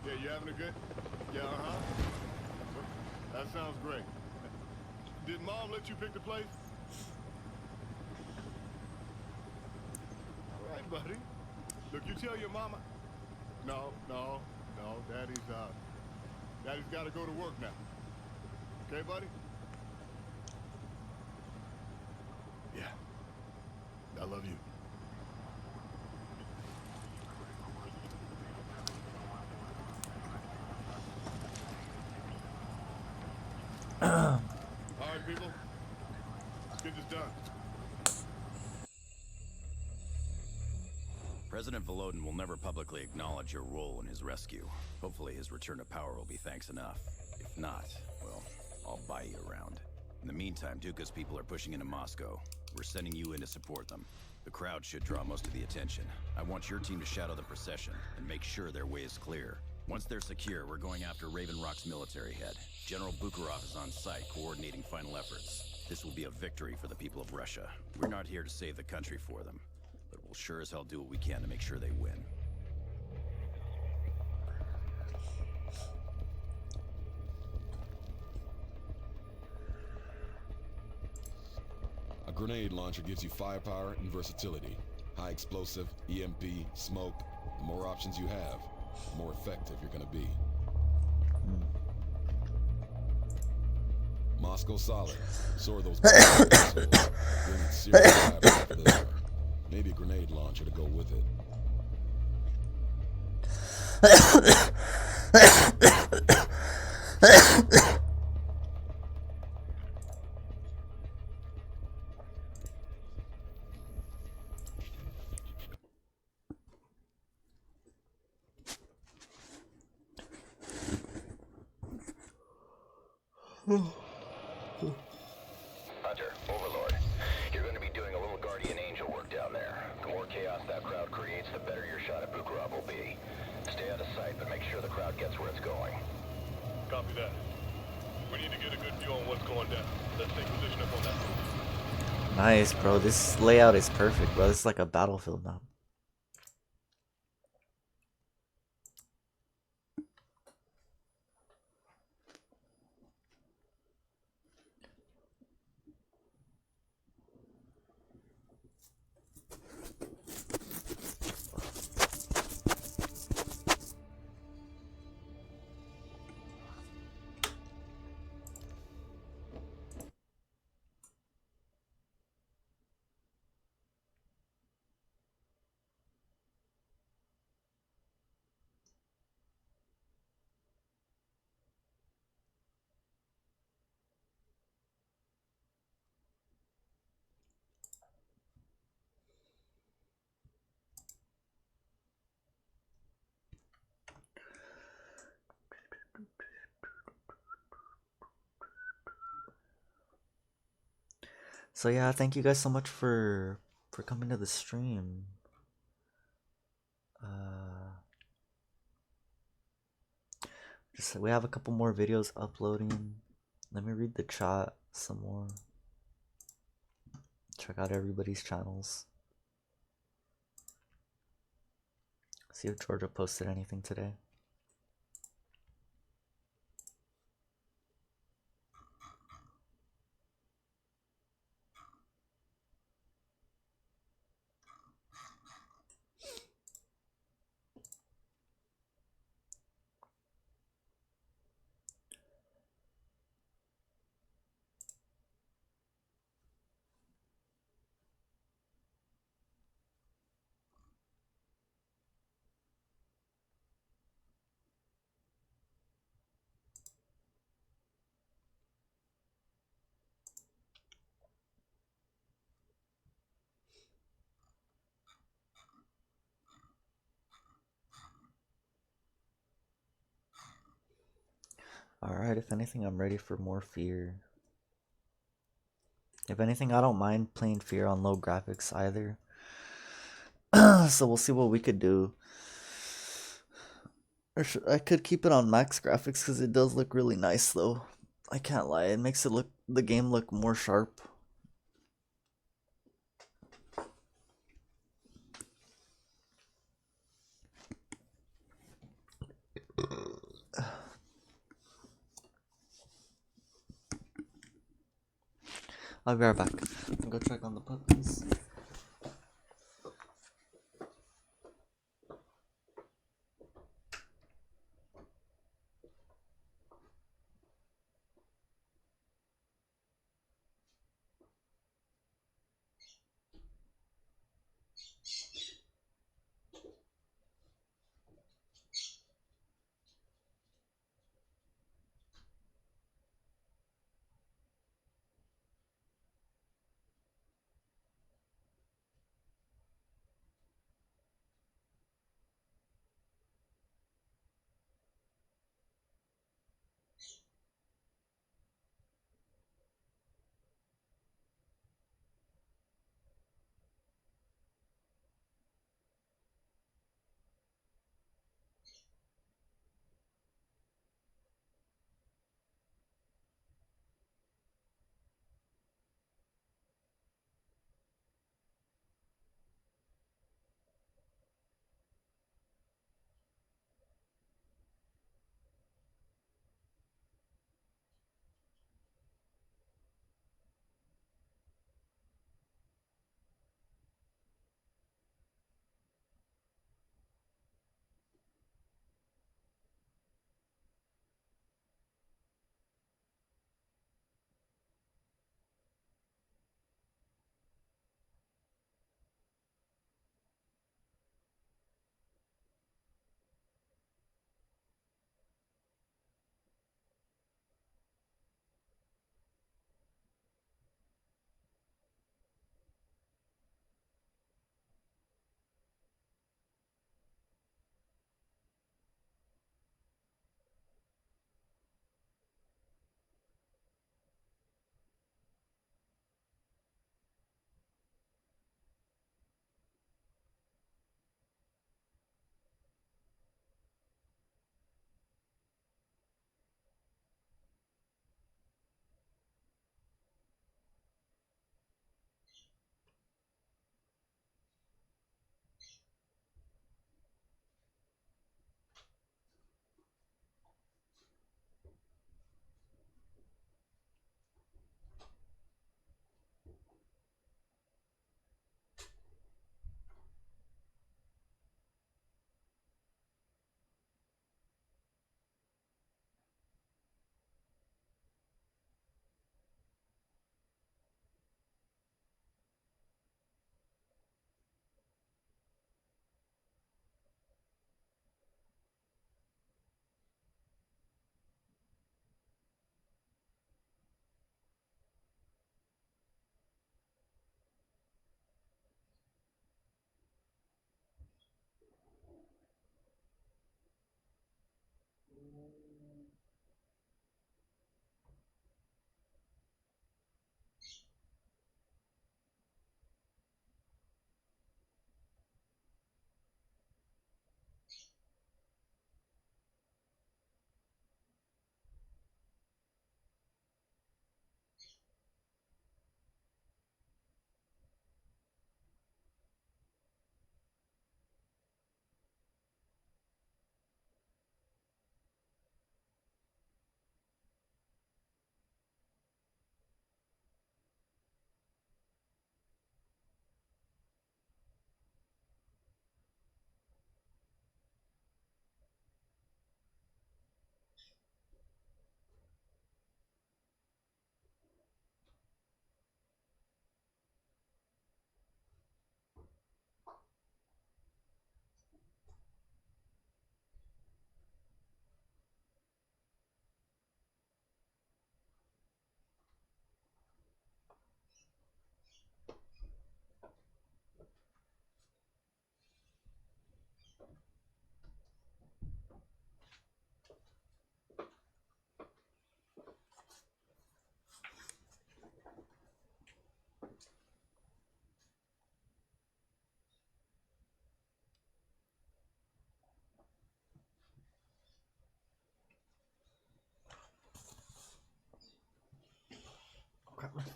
[SPEAKER 8] Yeah, you having a good? Yeah, uh-huh. That sounds great. Did Mom let you pick the place? All right, buddy. Look, you tell your mama. No. Daddy's got to go to work now. Okay, buddy? Yeah. I love you. All right, people. Let's get this done.
[SPEAKER 5] President Volodin will never publicly acknowledge your role in his rescue. Hopefully his return to power will be thanks enough. If not, well, I'll buy you around. In the meantime, Duka's people are pushing into Moscow. We're sending you in to support them. The crowd should draw most of the attention. I want your team to shadow the procession and make sure their way is clear. Once they're secure, we're going after Raven Rock's military head. General Bukharov is on site, coordinating final efforts. This will be a victory for the people of Russia. We're not here to save the country for them, but we'll sure as hell do what we can to make sure they win.
[SPEAKER 6] grenade launcher gives you firepower and versatility. High explosive, EMP, smoke. The more options you have, the more effective you're gonna be. Moscow solid. So are those assholes. You'll need serious firepower for this one. Maybe a grenade launcher to go with it.
[SPEAKER 7] Hunter, Overlord, you're going to be doing a little guardian angel work down there. The more chaos that crowd creates, the better your shot at Bukharov will be. Stay out of sight, but make sure the crowd gets where it's going.
[SPEAKER 2] Copy that. We need to get a good view on what's going down. Let's take position up on that roof.
[SPEAKER 1] Nice, bro. This layout is perfect, bro. This is like a battlefield map. So yeah, thank you guys so much for coming to the stream. Just we have a couple more videos uploading. Let me read the chat some more. Check out everybody's channels. See if Georgia posted anything today. Alright, if anything, I'm ready for more F.E.A.R. If anything, I don't mind playing F.E.A.R on low graphics either. So we'll see what we could do. Or I could keep it on max graphics because it does look really nice though. I can't lie, it makes the game look more sharp. I'll be right back. I'll go check on the puppies.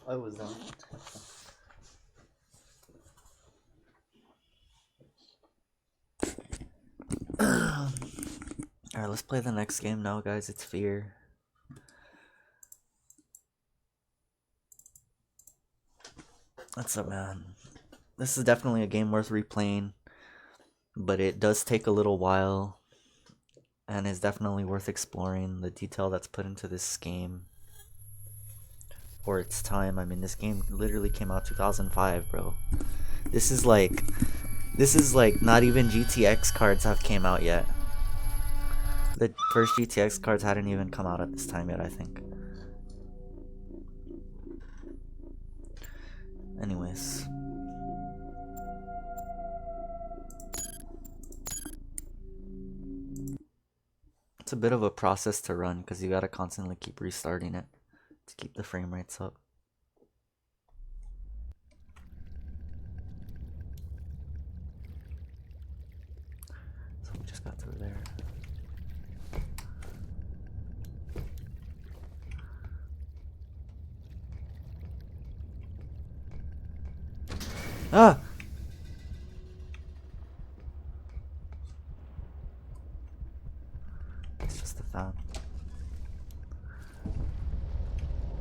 [SPEAKER 1] I was done. Alright, let's play the next game now, guys. It's F.E.A.R. What's up, man? This is definitely a game worth replaying, but it does take a little while, and is definitely worth exploring the detail that's put into this game for its time. I mean, this game literally came out 2005, bro. This is like not even GTX cards have came out yet. The first GTX cards hadn't even come out at this time yet, I think. Anyways. It's a bit of a process to run because you gotta constantly keep restarting it to keep the frame rates up. So we just got through there. Ah! It's just a fan.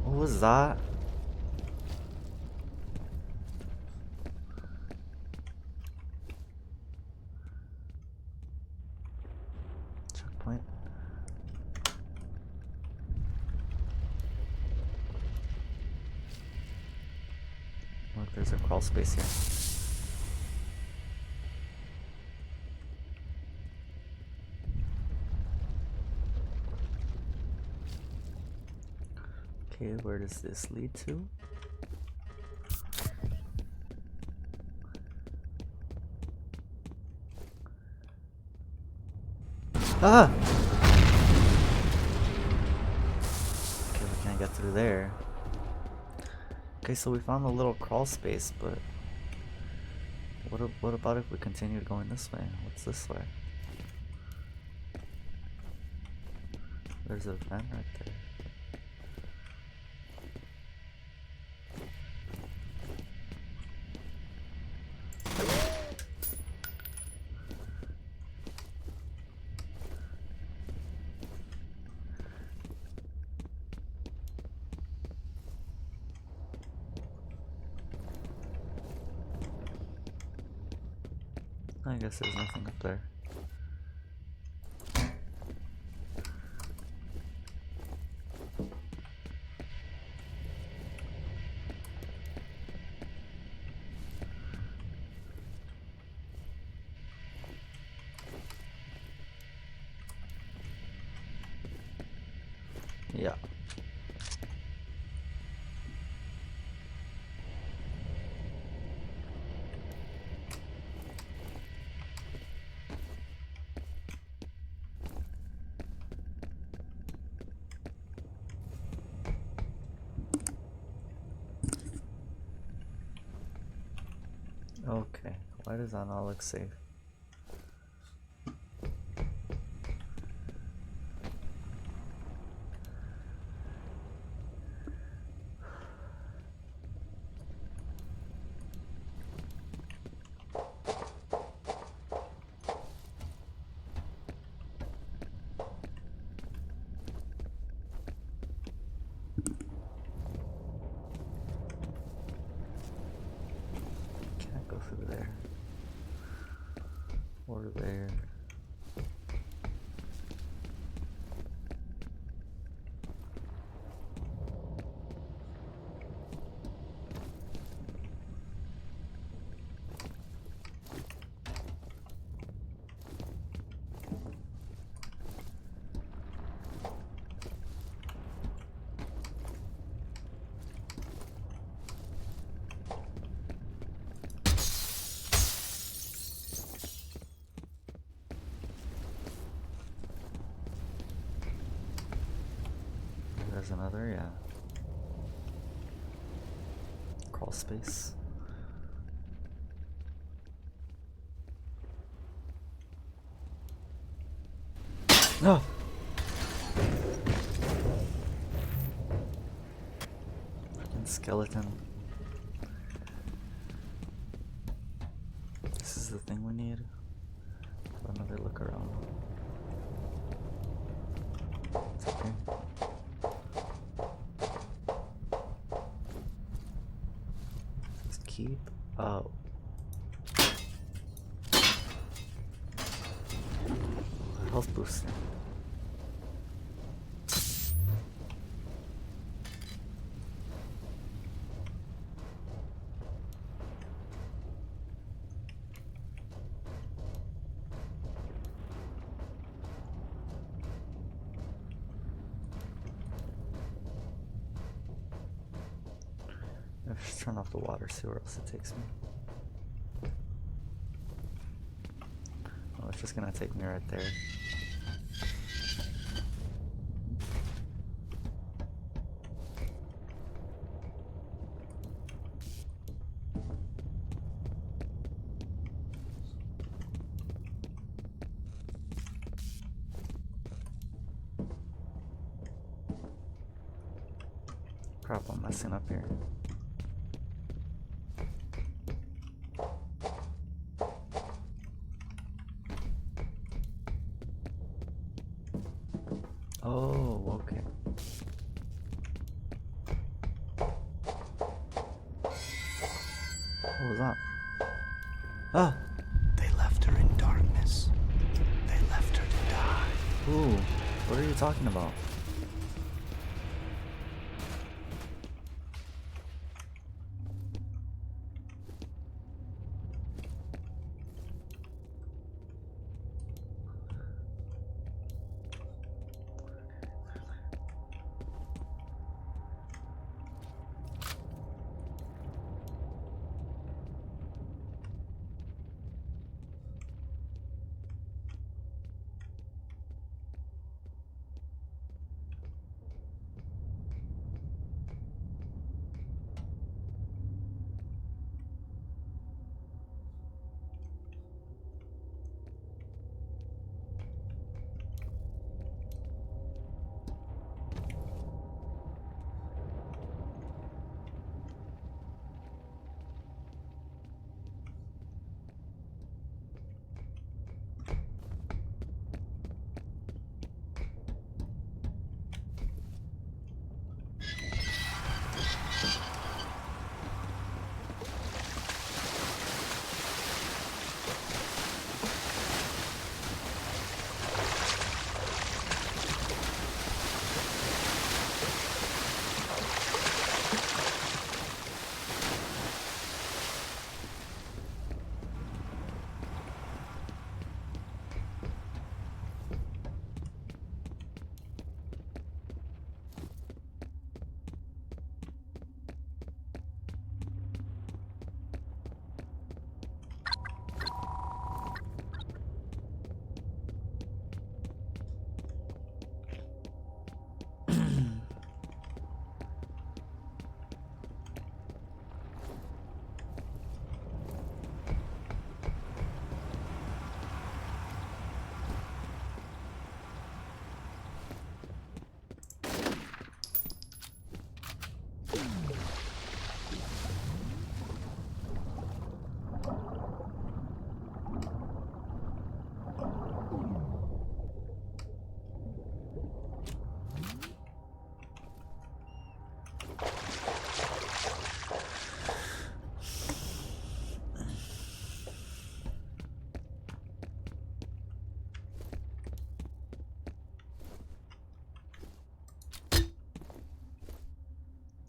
[SPEAKER 1] What was that? Checkpoint. Look, there's a crawl space here. Okay, where does this lead to? Ah! Okay, we can't get through there. Okay, so we found a little crawl space, but what about if we continue going this way? What's this way? There's a vent right there. I guess there's nothing up there. Yeah. Okay, why does that not look safe? Can't go through there. Or there. There's another, yeah. Crawl space. No! Fucking skeleton. This is the thing we need. Have another look around. It's okay. Just keep up. Health booster. I'll just turn off the water, see where else it takes me. Oh, it's just gonna take me right there. Crap, I'm messing up here. Oh, okay. What was that? Ah!
[SPEAKER 11] They left her in darkness. They left her to die.
[SPEAKER 1] Ooh, what are you talking about?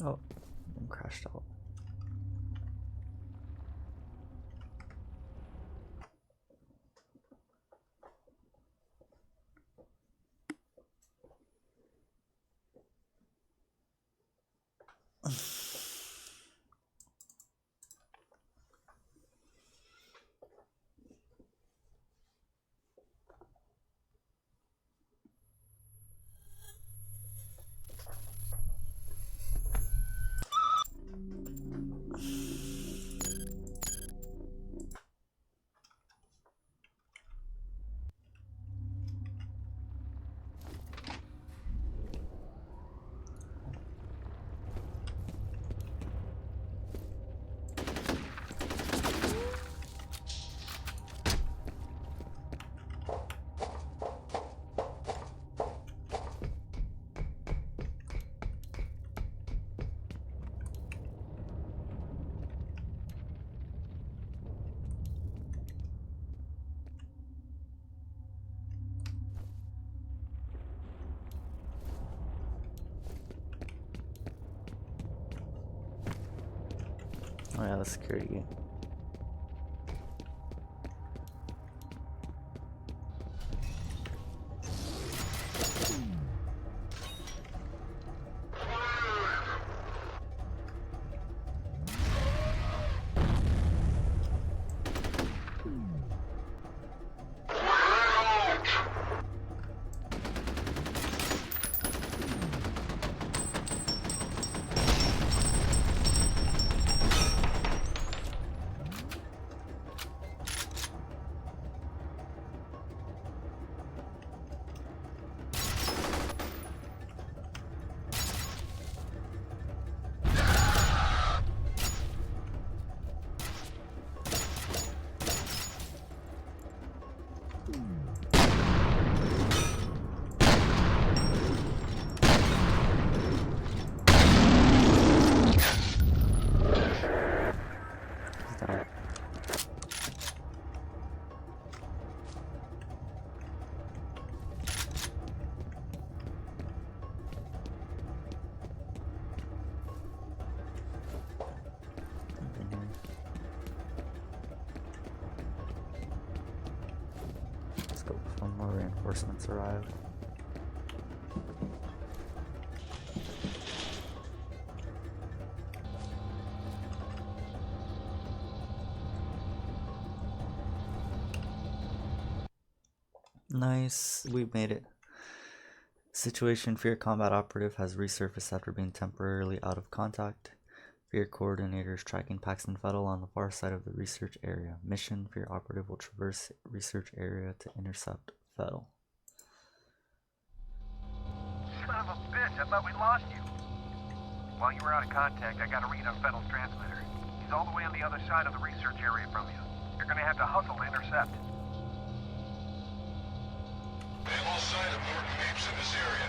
[SPEAKER 1] Oh, and crashed out. Oh yeah, the security gate. Let's go before more reinforcements arrive. Nice, we made it. Situation: F.E.A.R combat operative has resurfaced after being temporarily out of contact. F.E.A.R coordinators tracking Paxton Fettel on the far side of the research area. Mission: F.E.A.R operative will traverse research area to intercept Fettel.
[SPEAKER 12] Son of a bitch, I thought we lost you. While you were out of contact, I got a read on Fettel's transmitter. He's all the way on the other side of the research area from you. You're gonna have to hustle to intercept.
[SPEAKER 2] They have all sight of Norton Mapes in this area.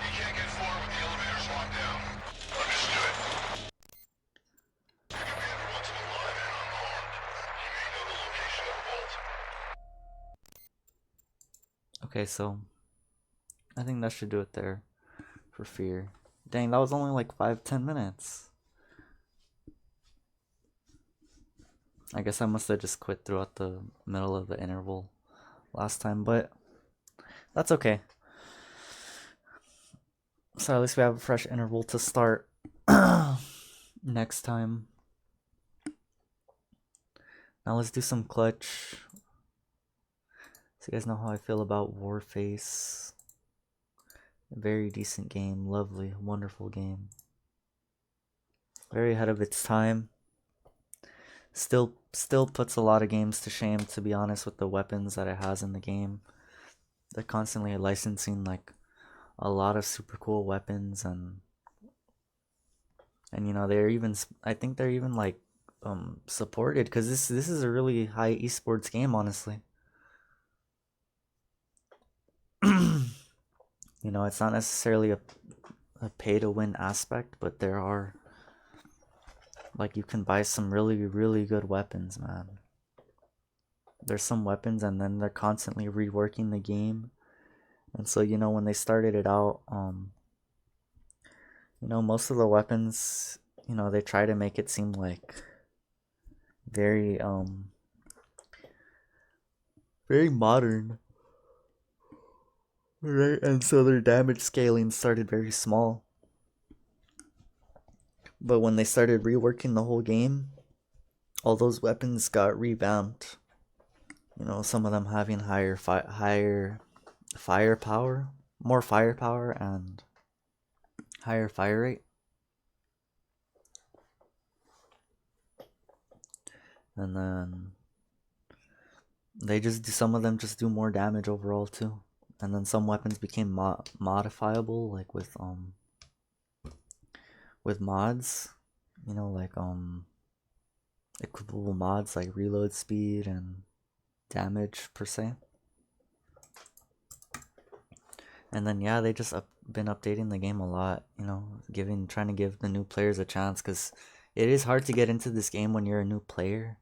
[SPEAKER 2] He can't get forward with the elevators locked down. Understood. The commander wants him alive and unharmed. He may know the location of the vault.
[SPEAKER 1] Okay, so I think that should do it there for F.E.A.R. Dang, that was only like 5-10 minutes. I guess I must have just quit throughout the middle of the interval last time, but that's okay. So at least we have a fresh interval to start next time. Now let's do some clutch. So you guys know how I feel about Warface. A very decent game, lovely, wonderful game. Very ahead of its time. Still puts a lot of games to shame, to be honest, with the weapons that it has in the game. They're constantly licensing like a lot of super cool weapons, and you know, they're even, I think they're even like supported, because this is a really high esports game, honestly. You know, it's not necessarily a pay to win aspect, but there are, like, you can buy some really good weapons, man. There's some weapons, and then they're constantly reworking the game. And so, you know, when they started it out, you know, most of the weapons, you know, they try to make it seem like very modern, right? And so their damage scaling started very small. But when they started reworking the whole game, all those weapons got revamped. You know, some of them having higher firepower, more firepower, and higher fire rate. And then some of them just do more damage overall too. And then some weapons became modifiable, like with mods, you know, like equipable mods like reload speed and damage per se. And then yeah, they just been updating the game a lot, you know, trying to give the new players a chance, because it is hard to get into this game when you're a new player.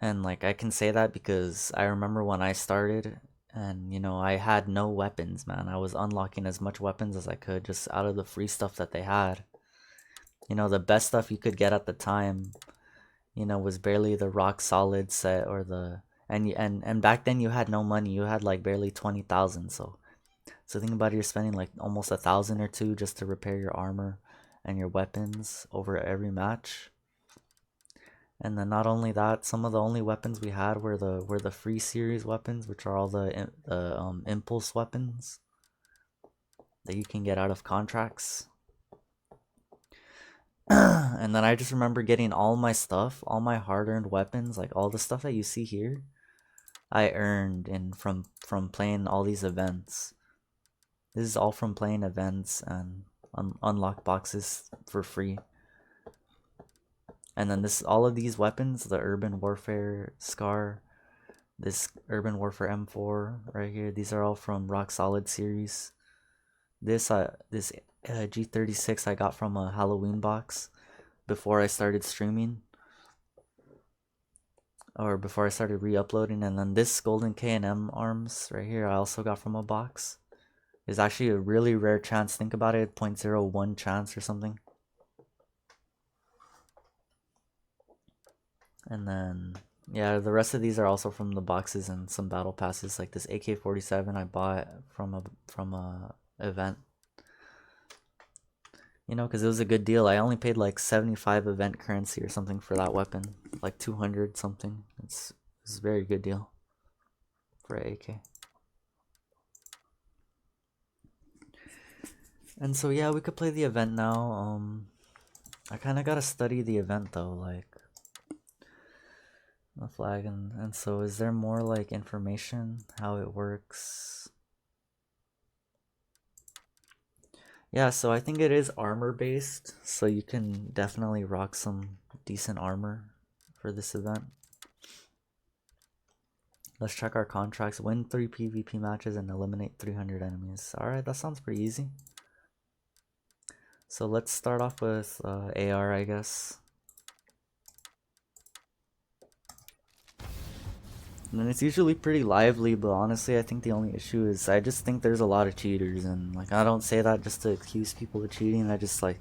[SPEAKER 1] And like, I can say that because I remember when I started, and you know, I had no weapons, man. I was unlocking as much weapons as I could just out of the free stuff that they had. You know, the best stuff you could get at the time, you know, was barely the rock solid set or the and back then you had no money. You had like barely 20,000. So think about it, you're spending like almost 1,000 or two just to repair your armor and your weapons over every match. And then not only that, some of the only weapons we had were the free series weapons, which are all the impulse weapons that you can get out of contracts. And then I just remember getting all my stuff, all my hard-earned weapons, like all the stuff that you see here, I earned in from playing all these events. This is all from playing events and unlock boxes for free. And then all of these weapons, the Urban Warfare Scar, this Urban Warfare M4 right here, these are all from Rock Solid series. This G36 I got from a Halloween box before I started streaming, or before I started re-uploading. And then this Golden K&M arms right here I also got from a box. It's actually a really rare chance. Think about it, 0.01 chance or something. And then yeah, the rest of these are also from the boxes and some battle passes, like this AK-47 I bought from a event. You know, because it was a good deal. I only paid like 75 event currency or something for that weapon, like 200 something. It's a very good deal for an AK. And so yeah, we could play the event now. I kind of gotta study the event though, like the flag. And so is there more like information how it works? Yeah, so I think it is armor based, so you can definitely rock some decent armor for this event. Let's check our contracts. Win 3 PvP matches and eliminate 300 enemies. Alright, that sounds pretty easy. So let's start off with AR, I guess. And it's usually pretty lively, but honestly I think the only issue is I just think there's a lot of cheaters, and like I don't say that just to accuse people of cheating. I just, like,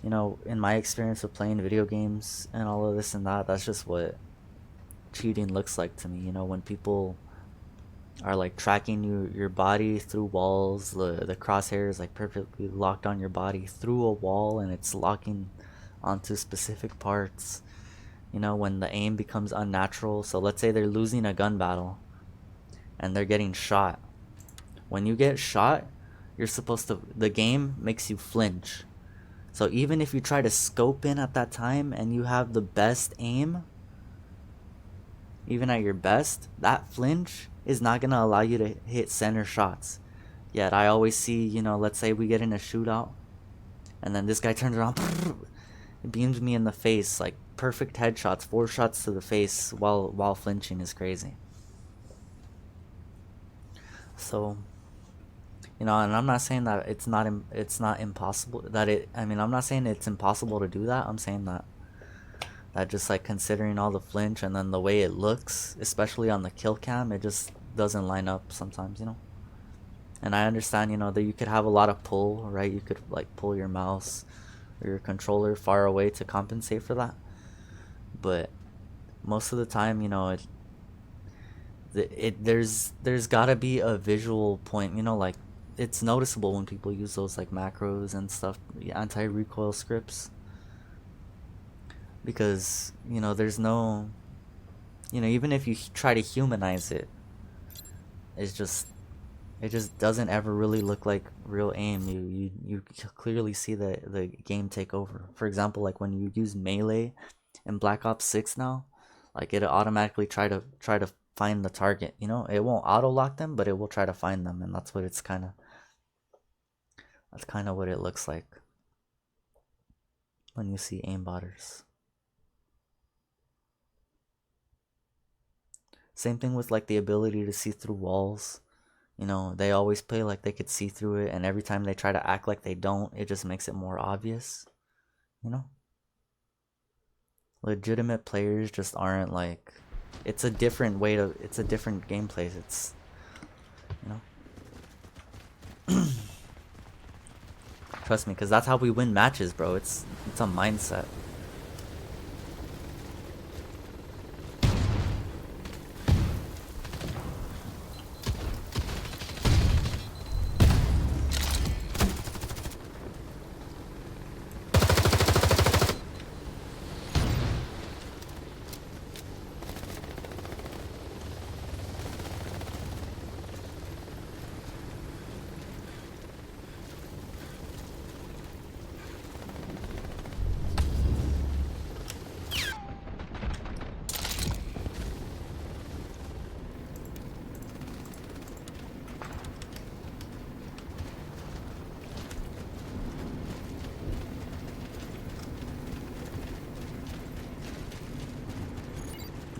[SPEAKER 1] you know, in my experience of playing video games and all of this and that, that's just what cheating looks like to me. You know, when people are like tracking your body through walls, the crosshair is like perfectly locked on your body through a wall and it's locking onto specific parts. You know, when the aim becomes unnatural. So let's say they're losing a gun battle and they're getting shot. When you get shot, you're supposed to, the game makes you flinch. So even if you try to scope in at that time and you have the best aim, even at your best, that flinch is not going to allow you to hit center shots. Yet I always see, you know, let's say we get in a shootout and then this guy turns around, it beams me in the face, like perfect headshots, 4 shots to the face while flinching is crazy. So, you know, and I'm not saying that it's not impossible, I'm not saying it's impossible to do that. I'm saying that just, like, considering all the flinch and then the way it looks, especially on the kill cam, it just doesn't line up sometimes, you know. And I understand, you know, that you could have a lot of pull, right? You could like pull your mouse or your controller far away to compensate for that. But most of the time, you know, there's gotta be a visual point, you know, like it's noticeable when people use those like macros and stuff, anti-recoil scripts, because, you know, there's no, you know, even if you try to humanize it, it just doesn't ever really look like real aim. You clearly see the game take over. For example, like when you use melee in Black Ops 6 now, like it'll automatically try to find the target, you know. It won't auto lock them, but it will try to find them, and that's what it's kind of what it looks like when you see aimbotters. Same thing with like the ability to see through walls. You know, they always play like they could see through it, and every time they try to act like they don't, it just makes it more obvious, you know. Legitimate players just aren't like, it's a different gameplay. It's, you know. Trust me, because that's how we win matches, bro. It's a mindset.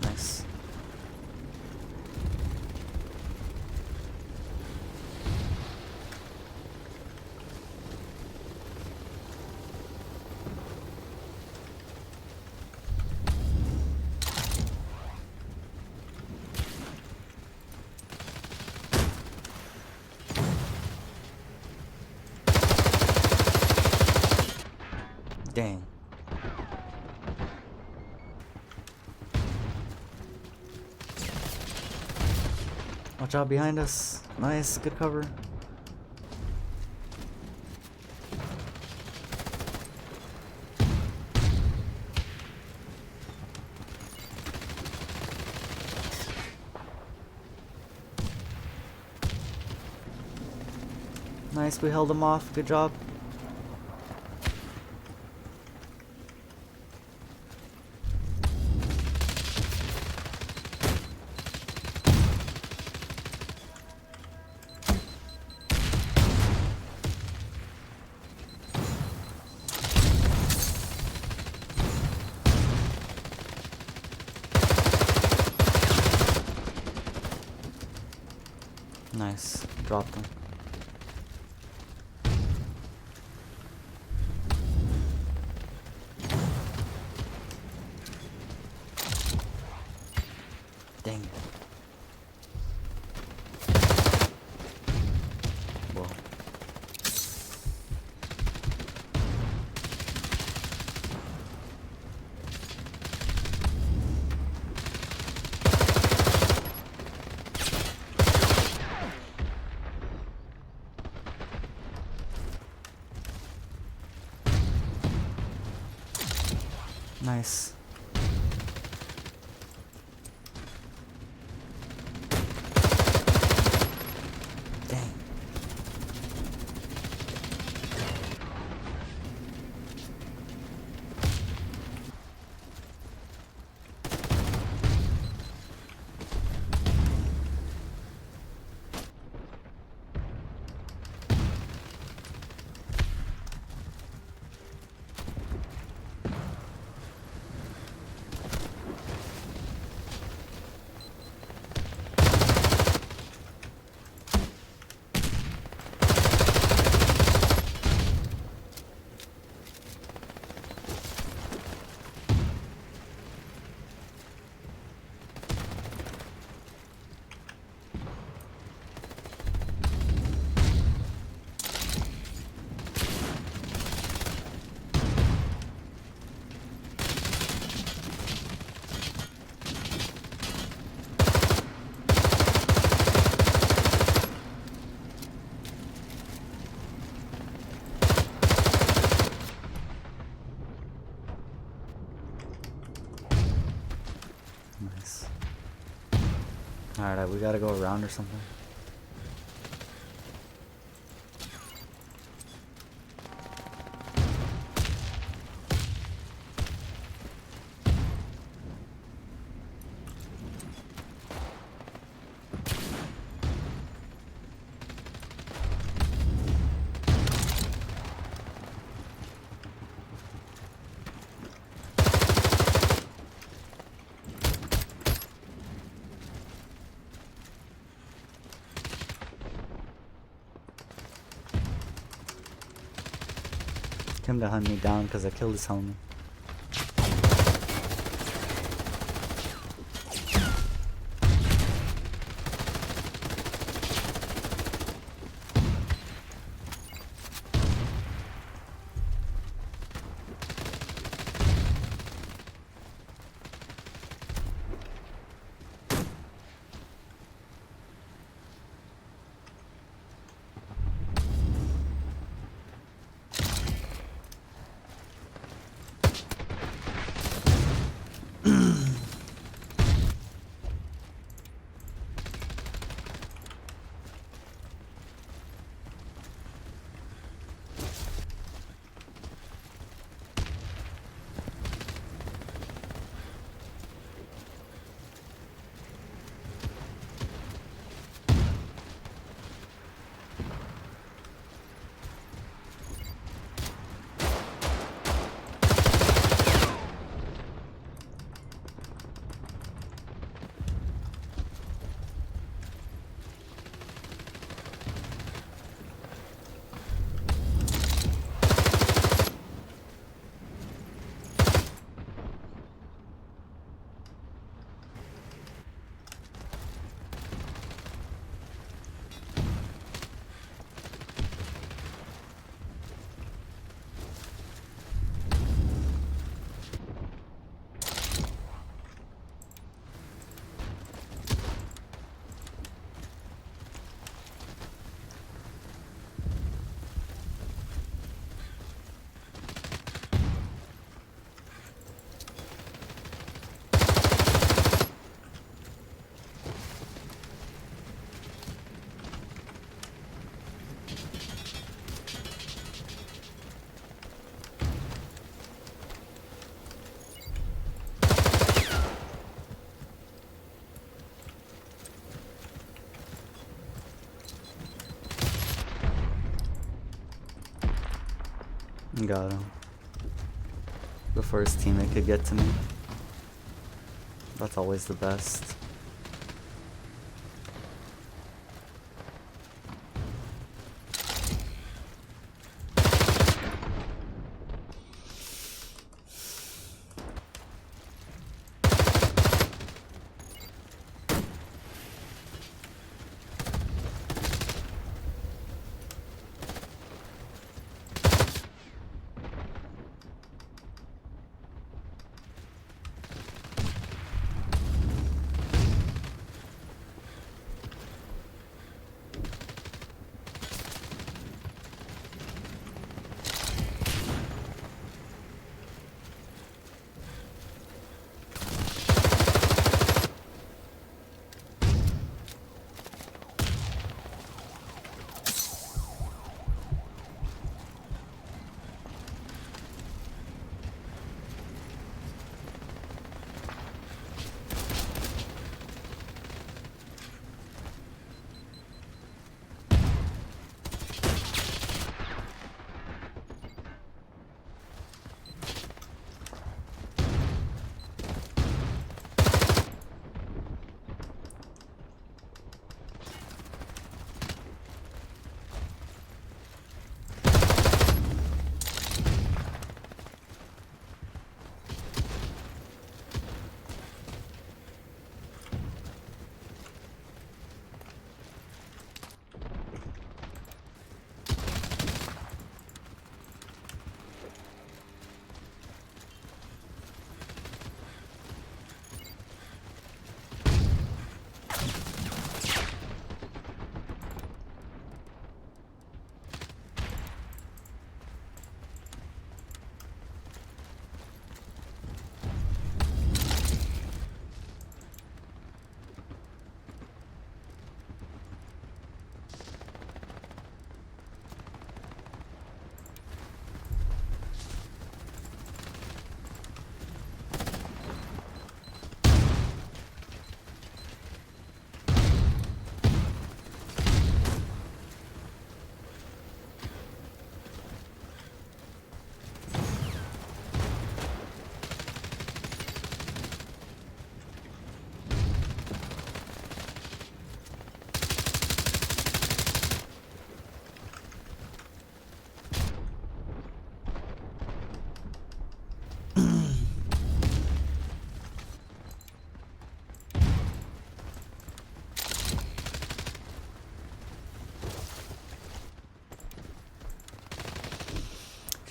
[SPEAKER 1] Nice. Dang. Watch out behind us. Nice, good cover. Nice, we held him off. Good job. Nice. Dropped him. Dang it. Whoa. Nice. Dang. Nice. Alright, we gotta go around or something. Him to hunt me down because I killed his homie. Got him. Before his teammate could get to me. That's always the best.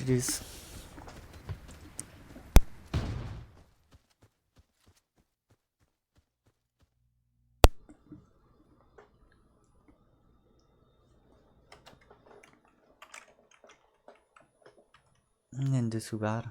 [SPEAKER 1] GG's. Didn't do too bad.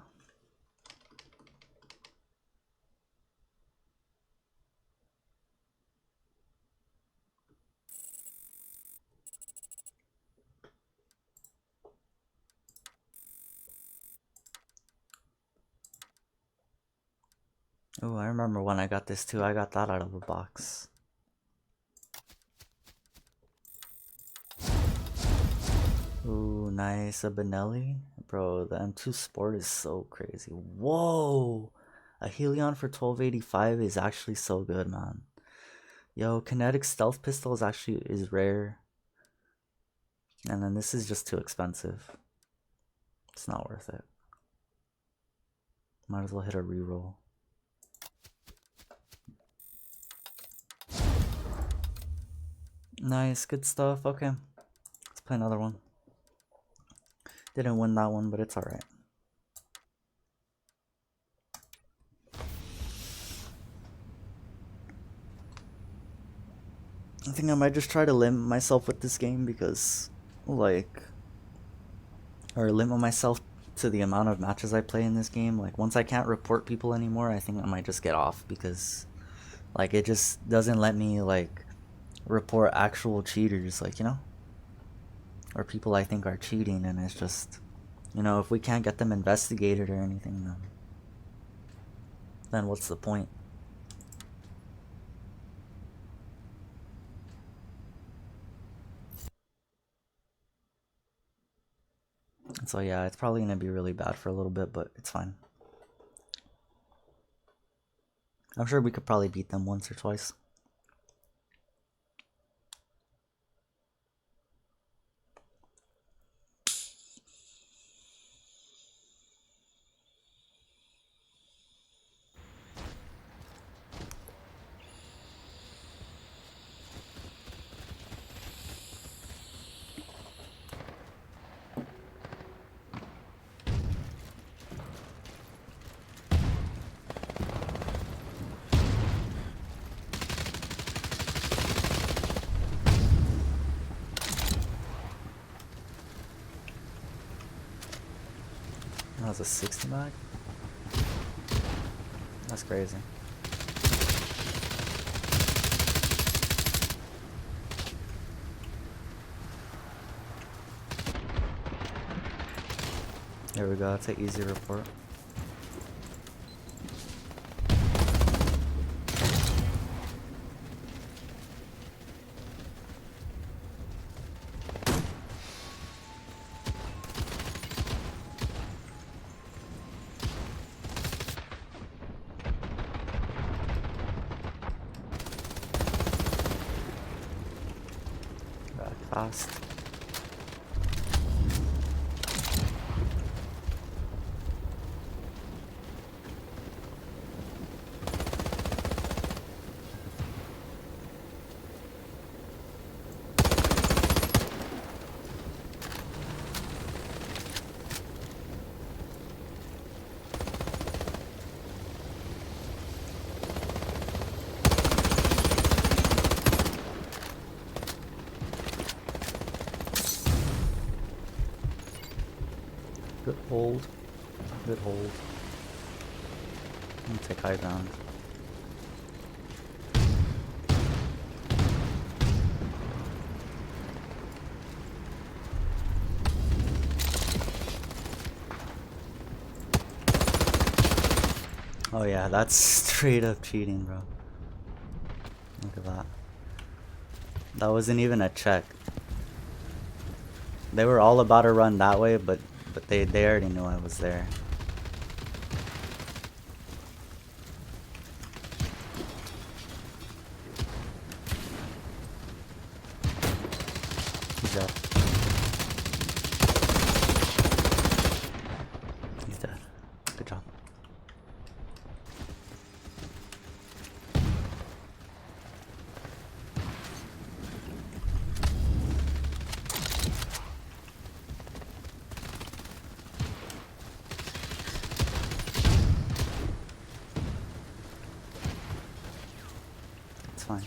[SPEAKER 1] Oh, I remember when I got this too. I got that out of a box. Ooh, nice. A Benelli. Bro, the M2 Sport is so crazy. Whoa! A Helion for 1285 is actually so good, man. Yo, kinetic stealth pistol is rare. And then this is just too expensive. It's not worth it. Might as well hit a reroll. Nice, good stuff. Okay, let's play another one. Didn't win that one, but it's alright. I think I might just try to limit myself with this game because, like, or limit myself to the amount of matches I play in this game. Like, once I can't report people anymore, I think I might just get off because, like, it just doesn't let me, like, report actual cheaters, like, you know? Or people I think are cheating, and it's just, you know, if we can't get them investigated or anything, then what's the point? So yeah, it's probably gonna be really bad for a little bit, but it's fine. I'm sure we could probably beat them once or twice. That was a 60 mag? That's crazy. There we go, it's an easy report. Back fast. Good hold. Good hold. I'm gonna take high ground. Oh yeah, that's straight up cheating, bro. Look at that. That wasn't even a check. They were all about to run that way, but they already knew I was there. He's dead. He's dead. Good job. It's fine.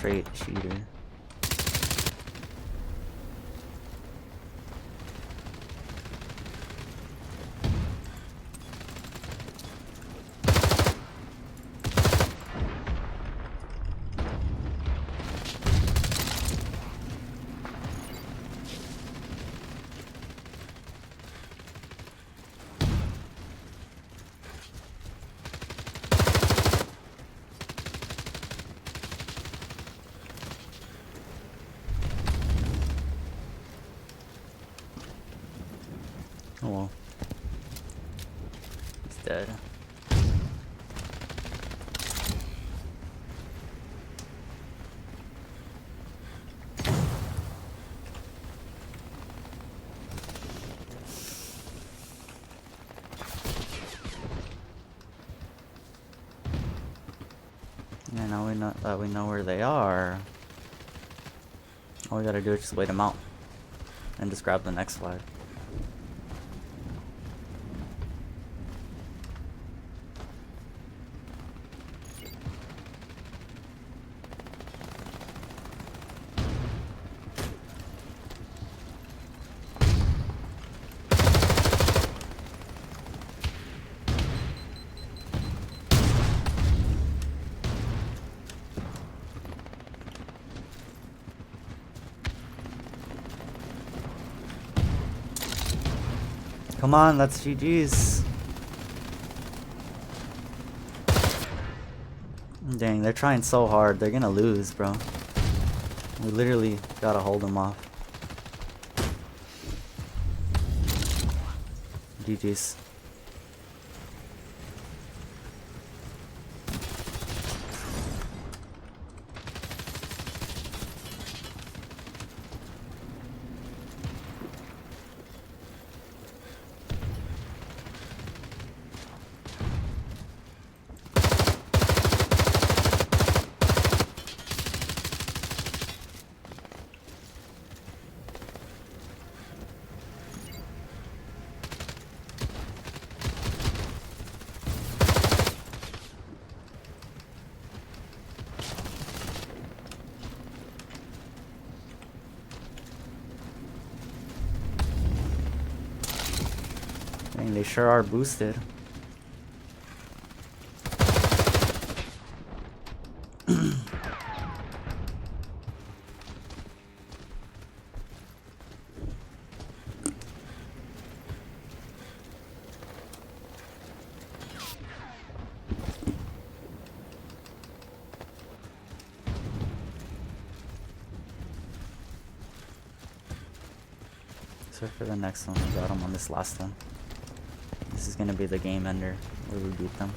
[SPEAKER 1] Straight cheater. Oh well. He's dead. Yeah, now we know that we know where they are. All we gotta do is just wait them out. And just grab the next flag. Come on, that's GG's. Dang, they're trying so hard. They're gonna lose, bro. We literally gotta hold them off. GG's. Dang, they sure are boosted. So for the next one, we got them on this last one. This is gonna be the game ender where we beat them.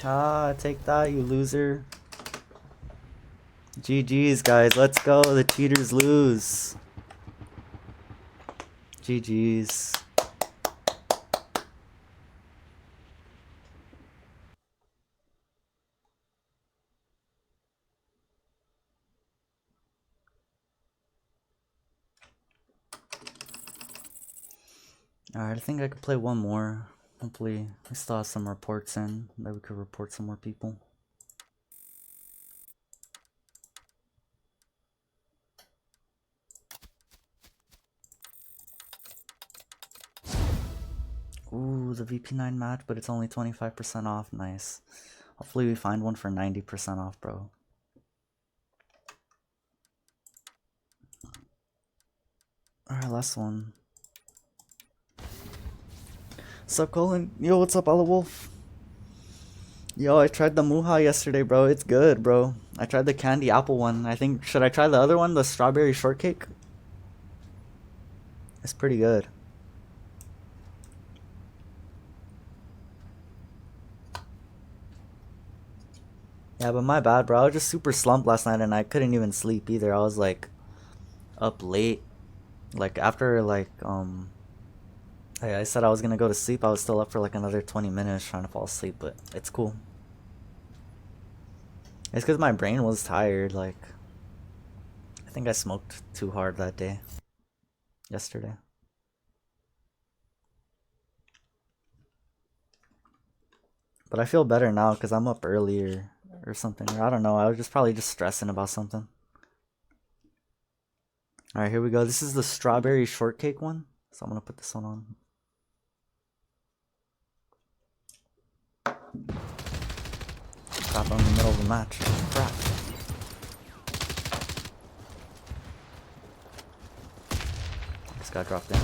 [SPEAKER 1] Ah, take that, you loser. GG's, guys. Let's go. The cheaters lose. GG's. Alright, I think I could play one more. Hopefully, we still have some reports in that we could report some more people. Ooh, the VP9 match, but it's only 25% off. Nice. Hopefully we find one for 90% off, bro. Alright, last one. Sup, Colin? Yo, what's up, Olive Wolf? Yo, I tried the Muha yesterday, bro. It's good, bro. I tried the candy apple one. I think, should I try the other one, the strawberry shortcake? It's pretty good. Yeah, but my bad, bro. I was just super slumped last night and I couldn't even sleep either. I was like up late. Like after I said I was gonna go to sleep, I was still up for like another 20 minutes trying to fall asleep, but it's cool. It's because my brain was tired. Like, I think I smoked too hard that day. Yesterday. But I feel better now because I'm up earlier or something. Or I don't know. I was just probably just stressing about something. Alright, here we go. This is the strawberry shortcake one. So I'm going to put this one on. Crap, I'm in the middle of the match. Crap. Just got dropped down.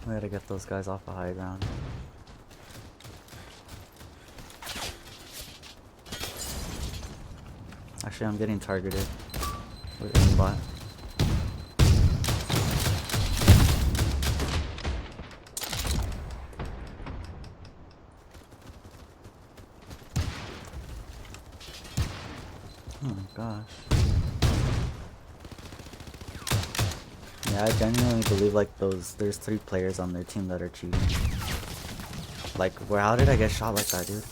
[SPEAKER 1] We gotta get those guys off the high ground. Actually, I'm getting targeted with aimbot. Oh my gosh. Yeah, I genuinely believe like there's 3 players on their team that are cheating. Like, how did I get shot like that, dude?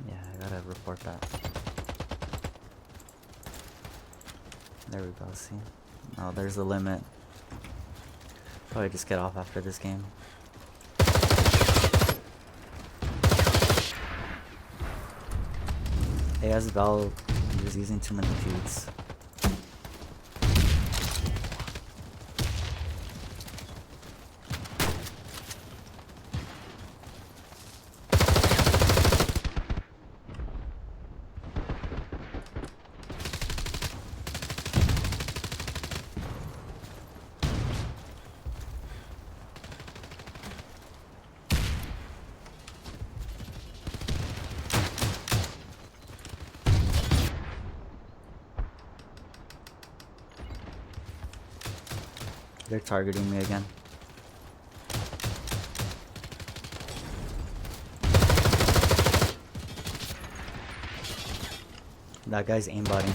[SPEAKER 1] Yeah, I gotta report that. There we go, see? Oh, there's the limit. Probably just get off after this game. As Val was using too many cheats. They're targeting me again. That guy's aimbotting.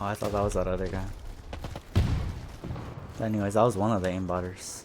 [SPEAKER 1] Oh, I thought that was that other guy. Anyways, that was one of the aimbotters.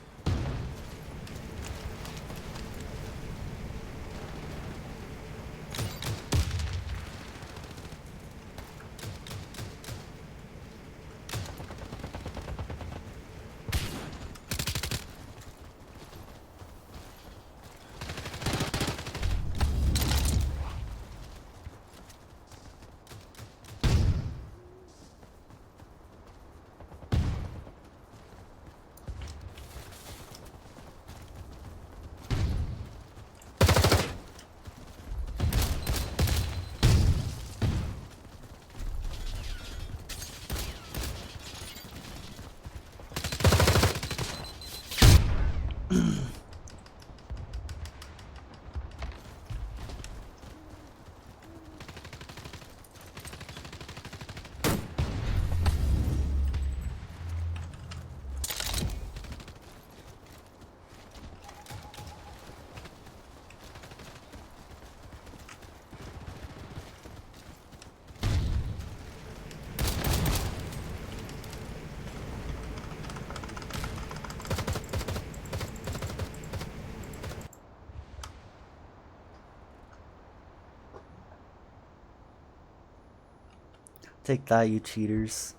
[SPEAKER 1] Take that, you cheaters.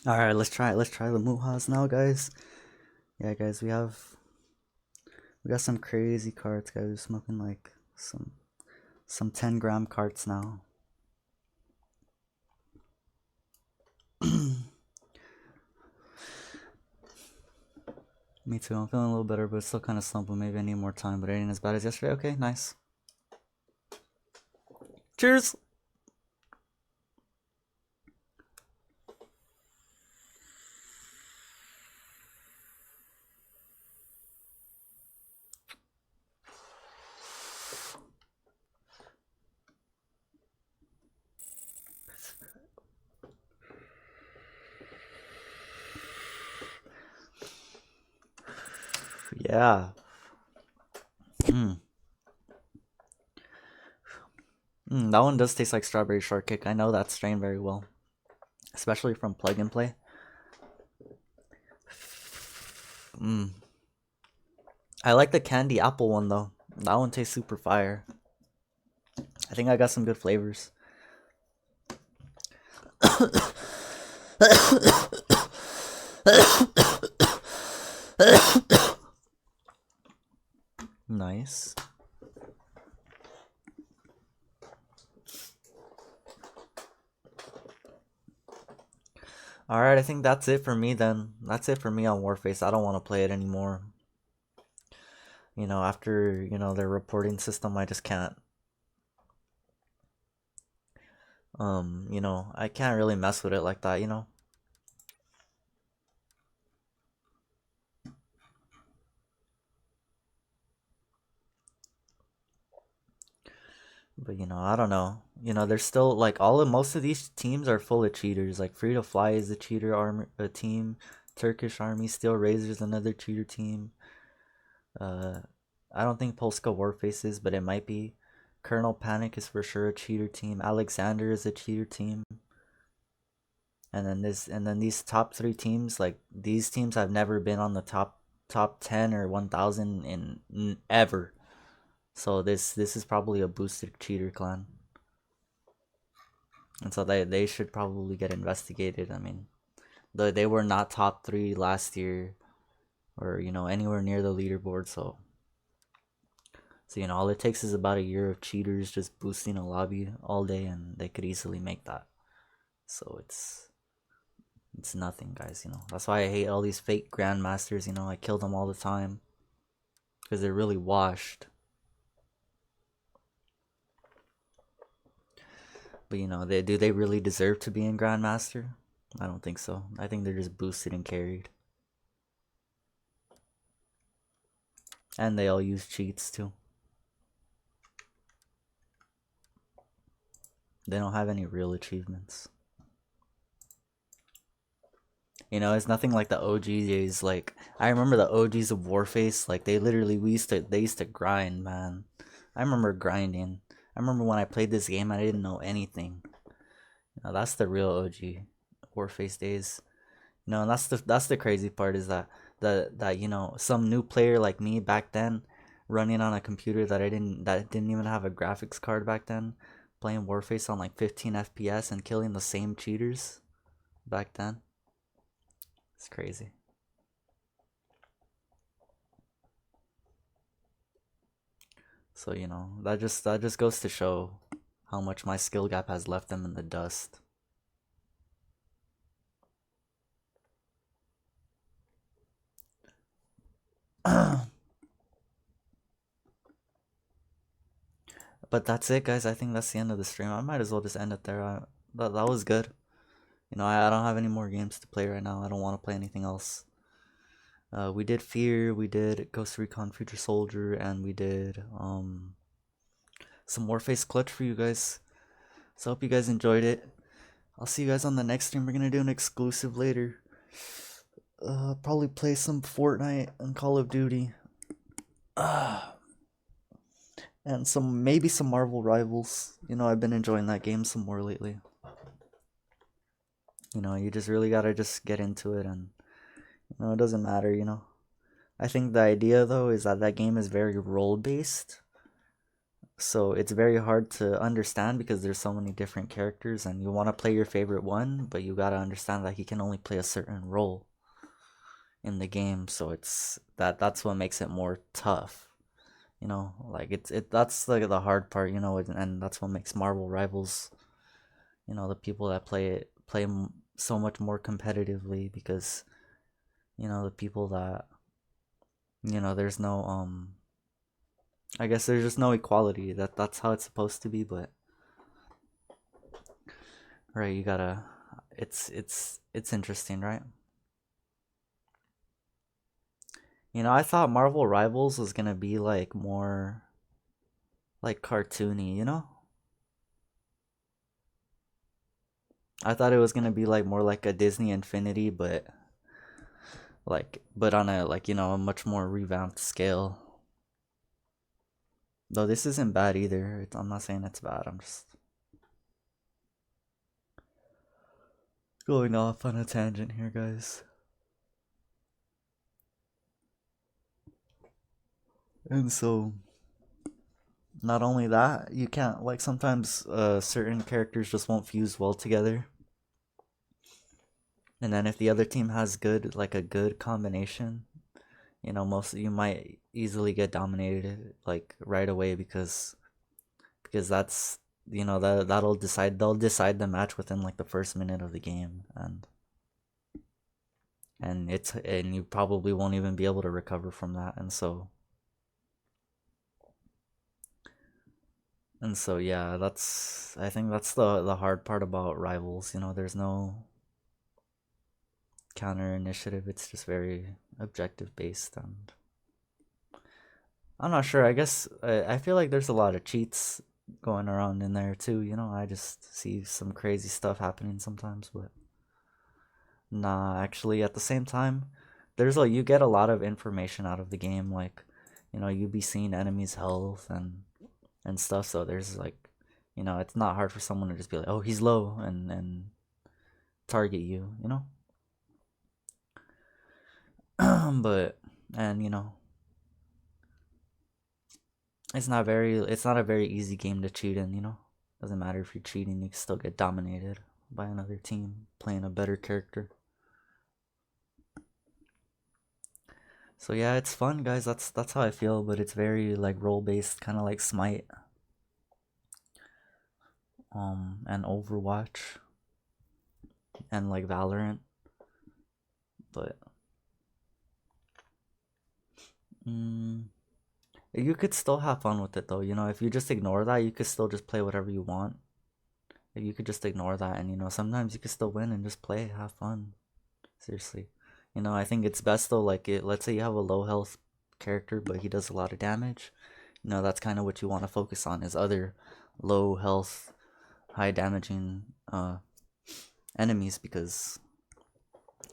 [SPEAKER 1] Alright, let's try the Muhas now, guys. Yeah, guys, we got some crazy carts, guys. We're smoking like some 10-gram carts now. Me too, I'm feeling a little better, but it's still kind of slumping. Maybe I need more time, but it ain't as bad as yesterday. Okay, nice. Cheers! Yeah. That one does taste like strawberry shortcake. I know that strain very well, especially from Plug and Play. I like the candy apple one though. That one tastes super fire. I think I got some good flavors. Nice. Alright, I think that's it for me then. That's it for me on Warface. I don't want to play it anymore. You know, after, you know, their reporting system, I just can't. You know, I can't really mess with it like that, you know? But, you know, I don't know. You know, there's still, like, most of these teams are full of cheaters. Like, Free to Fly is a cheater team. Turkish Army, Steel Razor's another cheater team. I don't think Polska Warface is, but it might be. Colonel Panic is for sure a cheater team. Alexander is a cheater team. And then these top 3 teams, like, these teams have never been on the top 10 or 1,000 in ever. So this is probably a boosted cheater clan. And so they should probably get investigated. I mean, they were not top 3 last year, or, you know, anywhere near the leaderboard. So you know, all it takes is about a year of cheaters just boosting a lobby all day, and they could easily make that. So it's nothing, guys. You know, that's why I hate all these fake grandmasters. You know, I kill them all the time because they're really washed. But, you know, do they really deserve to be in Grandmaster? I don't think so. I think they're just boosted and carried. And they all use cheats too. They don't have any real achievements. You know, it's nothing like the OG days. Like I remember the OGs of Warface. Like they used to grind, man. I remember grinding. I remember when I played this game, I didn't know anything. You know, that's the real OG Warface days. You know, and that's the crazy part is that you know some new player like me back then, running on a computer that didn't even have a graphics card back then, playing Warface on like 15 FPS and killing the same cheaters back then. It's crazy. So, you know, that just goes to show how much my skill gap has left them in the dust. But that's it, guys. I think that's the end of the stream. I might as well just end it there. That was good. You know, I don't have any more games to play right now. I don't want to play anything else. We did F.E.A.R, we did Ghost Recon Future Soldier, and we did some Warface Clutch for you guys. So I hope you guys enjoyed it. I'll see you guys on the next stream. We're gonna do an exclusive later. Probably play some Fortnite and Call of Duty. And maybe some Marvel Rivals. You know, I've been enjoying that game some more lately. You know, you just really gotta just get into it, and you know, it doesn't matter, you know. I think the idea though is that game is very role based. So it's very hard to understand because there's so many different characters and you want to play your favorite one, but you got to understand that he can only play a certain role in the game. So that's what makes it more tough. You know, like that's like the hard part, you know, and that's what makes Marvel Rivals, you know, the people that play it play so much more competitively because you know, the people that you know, there's no I guess there's just no equality. That's how it's supposed to be, but right, you gotta it's interesting, right? You know, I thought Marvel Rivals was gonna be like more like cartoony, you know? I thought it was gonna be like more like a Disney Infinity, but on a like, you know, a much more revamped scale. Though this isn't bad either. I'm not saying it's bad. I'm just going off on a tangent here, guys. And so, not only that, you can't, like, sometimes certain characters just won't fuse well together. And then if the other team has a good combination, you know, you might easily get dominated, like, right away because that's, you know, they'll decide the match within, like, the first minute of the game. And you probably won't even be able to recover from that. And so yeah, I think that's the hard part about Rivals. You know, there's no counter initiative. It's just very objective based, and I'm not sure. I guess I feel like there's a lot of cheats going around in there too. You know, I just see some crazy stuff happening sometimes, but nah, actually at the same time, you get a lot of information out of the game, like, you know, you be seeing enemies' health and stuff, so there's like, you know, it's not hard for someone to just be like, oh, he's low, and target you, you know. But and you know, it's not a very easy game to cheat in, you know. Doesn't matter if you're cheating, you can still get dominated by another team playing a better character. So yeah, it's fun, guys. That's how I feel, but it's very like role based, kind of like Smite, and Overwatch, and like Valorant. But you could still have fun with it though. You know, if you just ignore that, you could still just play whatever you want. Like, you could just ignore that, and you know, sometimes you could still win and just play, have fun. Seriously. You know, I think it's best though, like, let's say you have a low health character, but he does a lot of damage. You know, that's kind of what you want to focus on, is other low health, high damaging enemies, because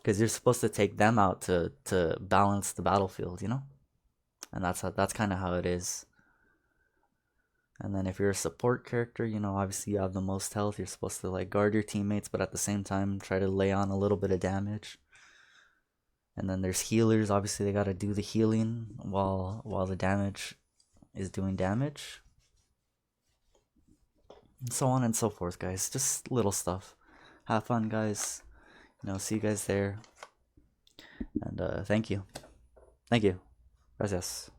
[SPEAKER 1] because you're supposed to take them out to balance the battlefield, you know. And that's kind of how it is. And then if you're a support character, you know, obviously you have the most health. You're supposed to like guard your teammates, but at the same time try to lay on a little bit of damage. And then there's healers. Obviously they gotta do the healing while the damage is doing damage. And so on and so forth, guys. Just little stuff. Have fun, guys. You know, see you guys there. And thank you. Thank you. Gracias.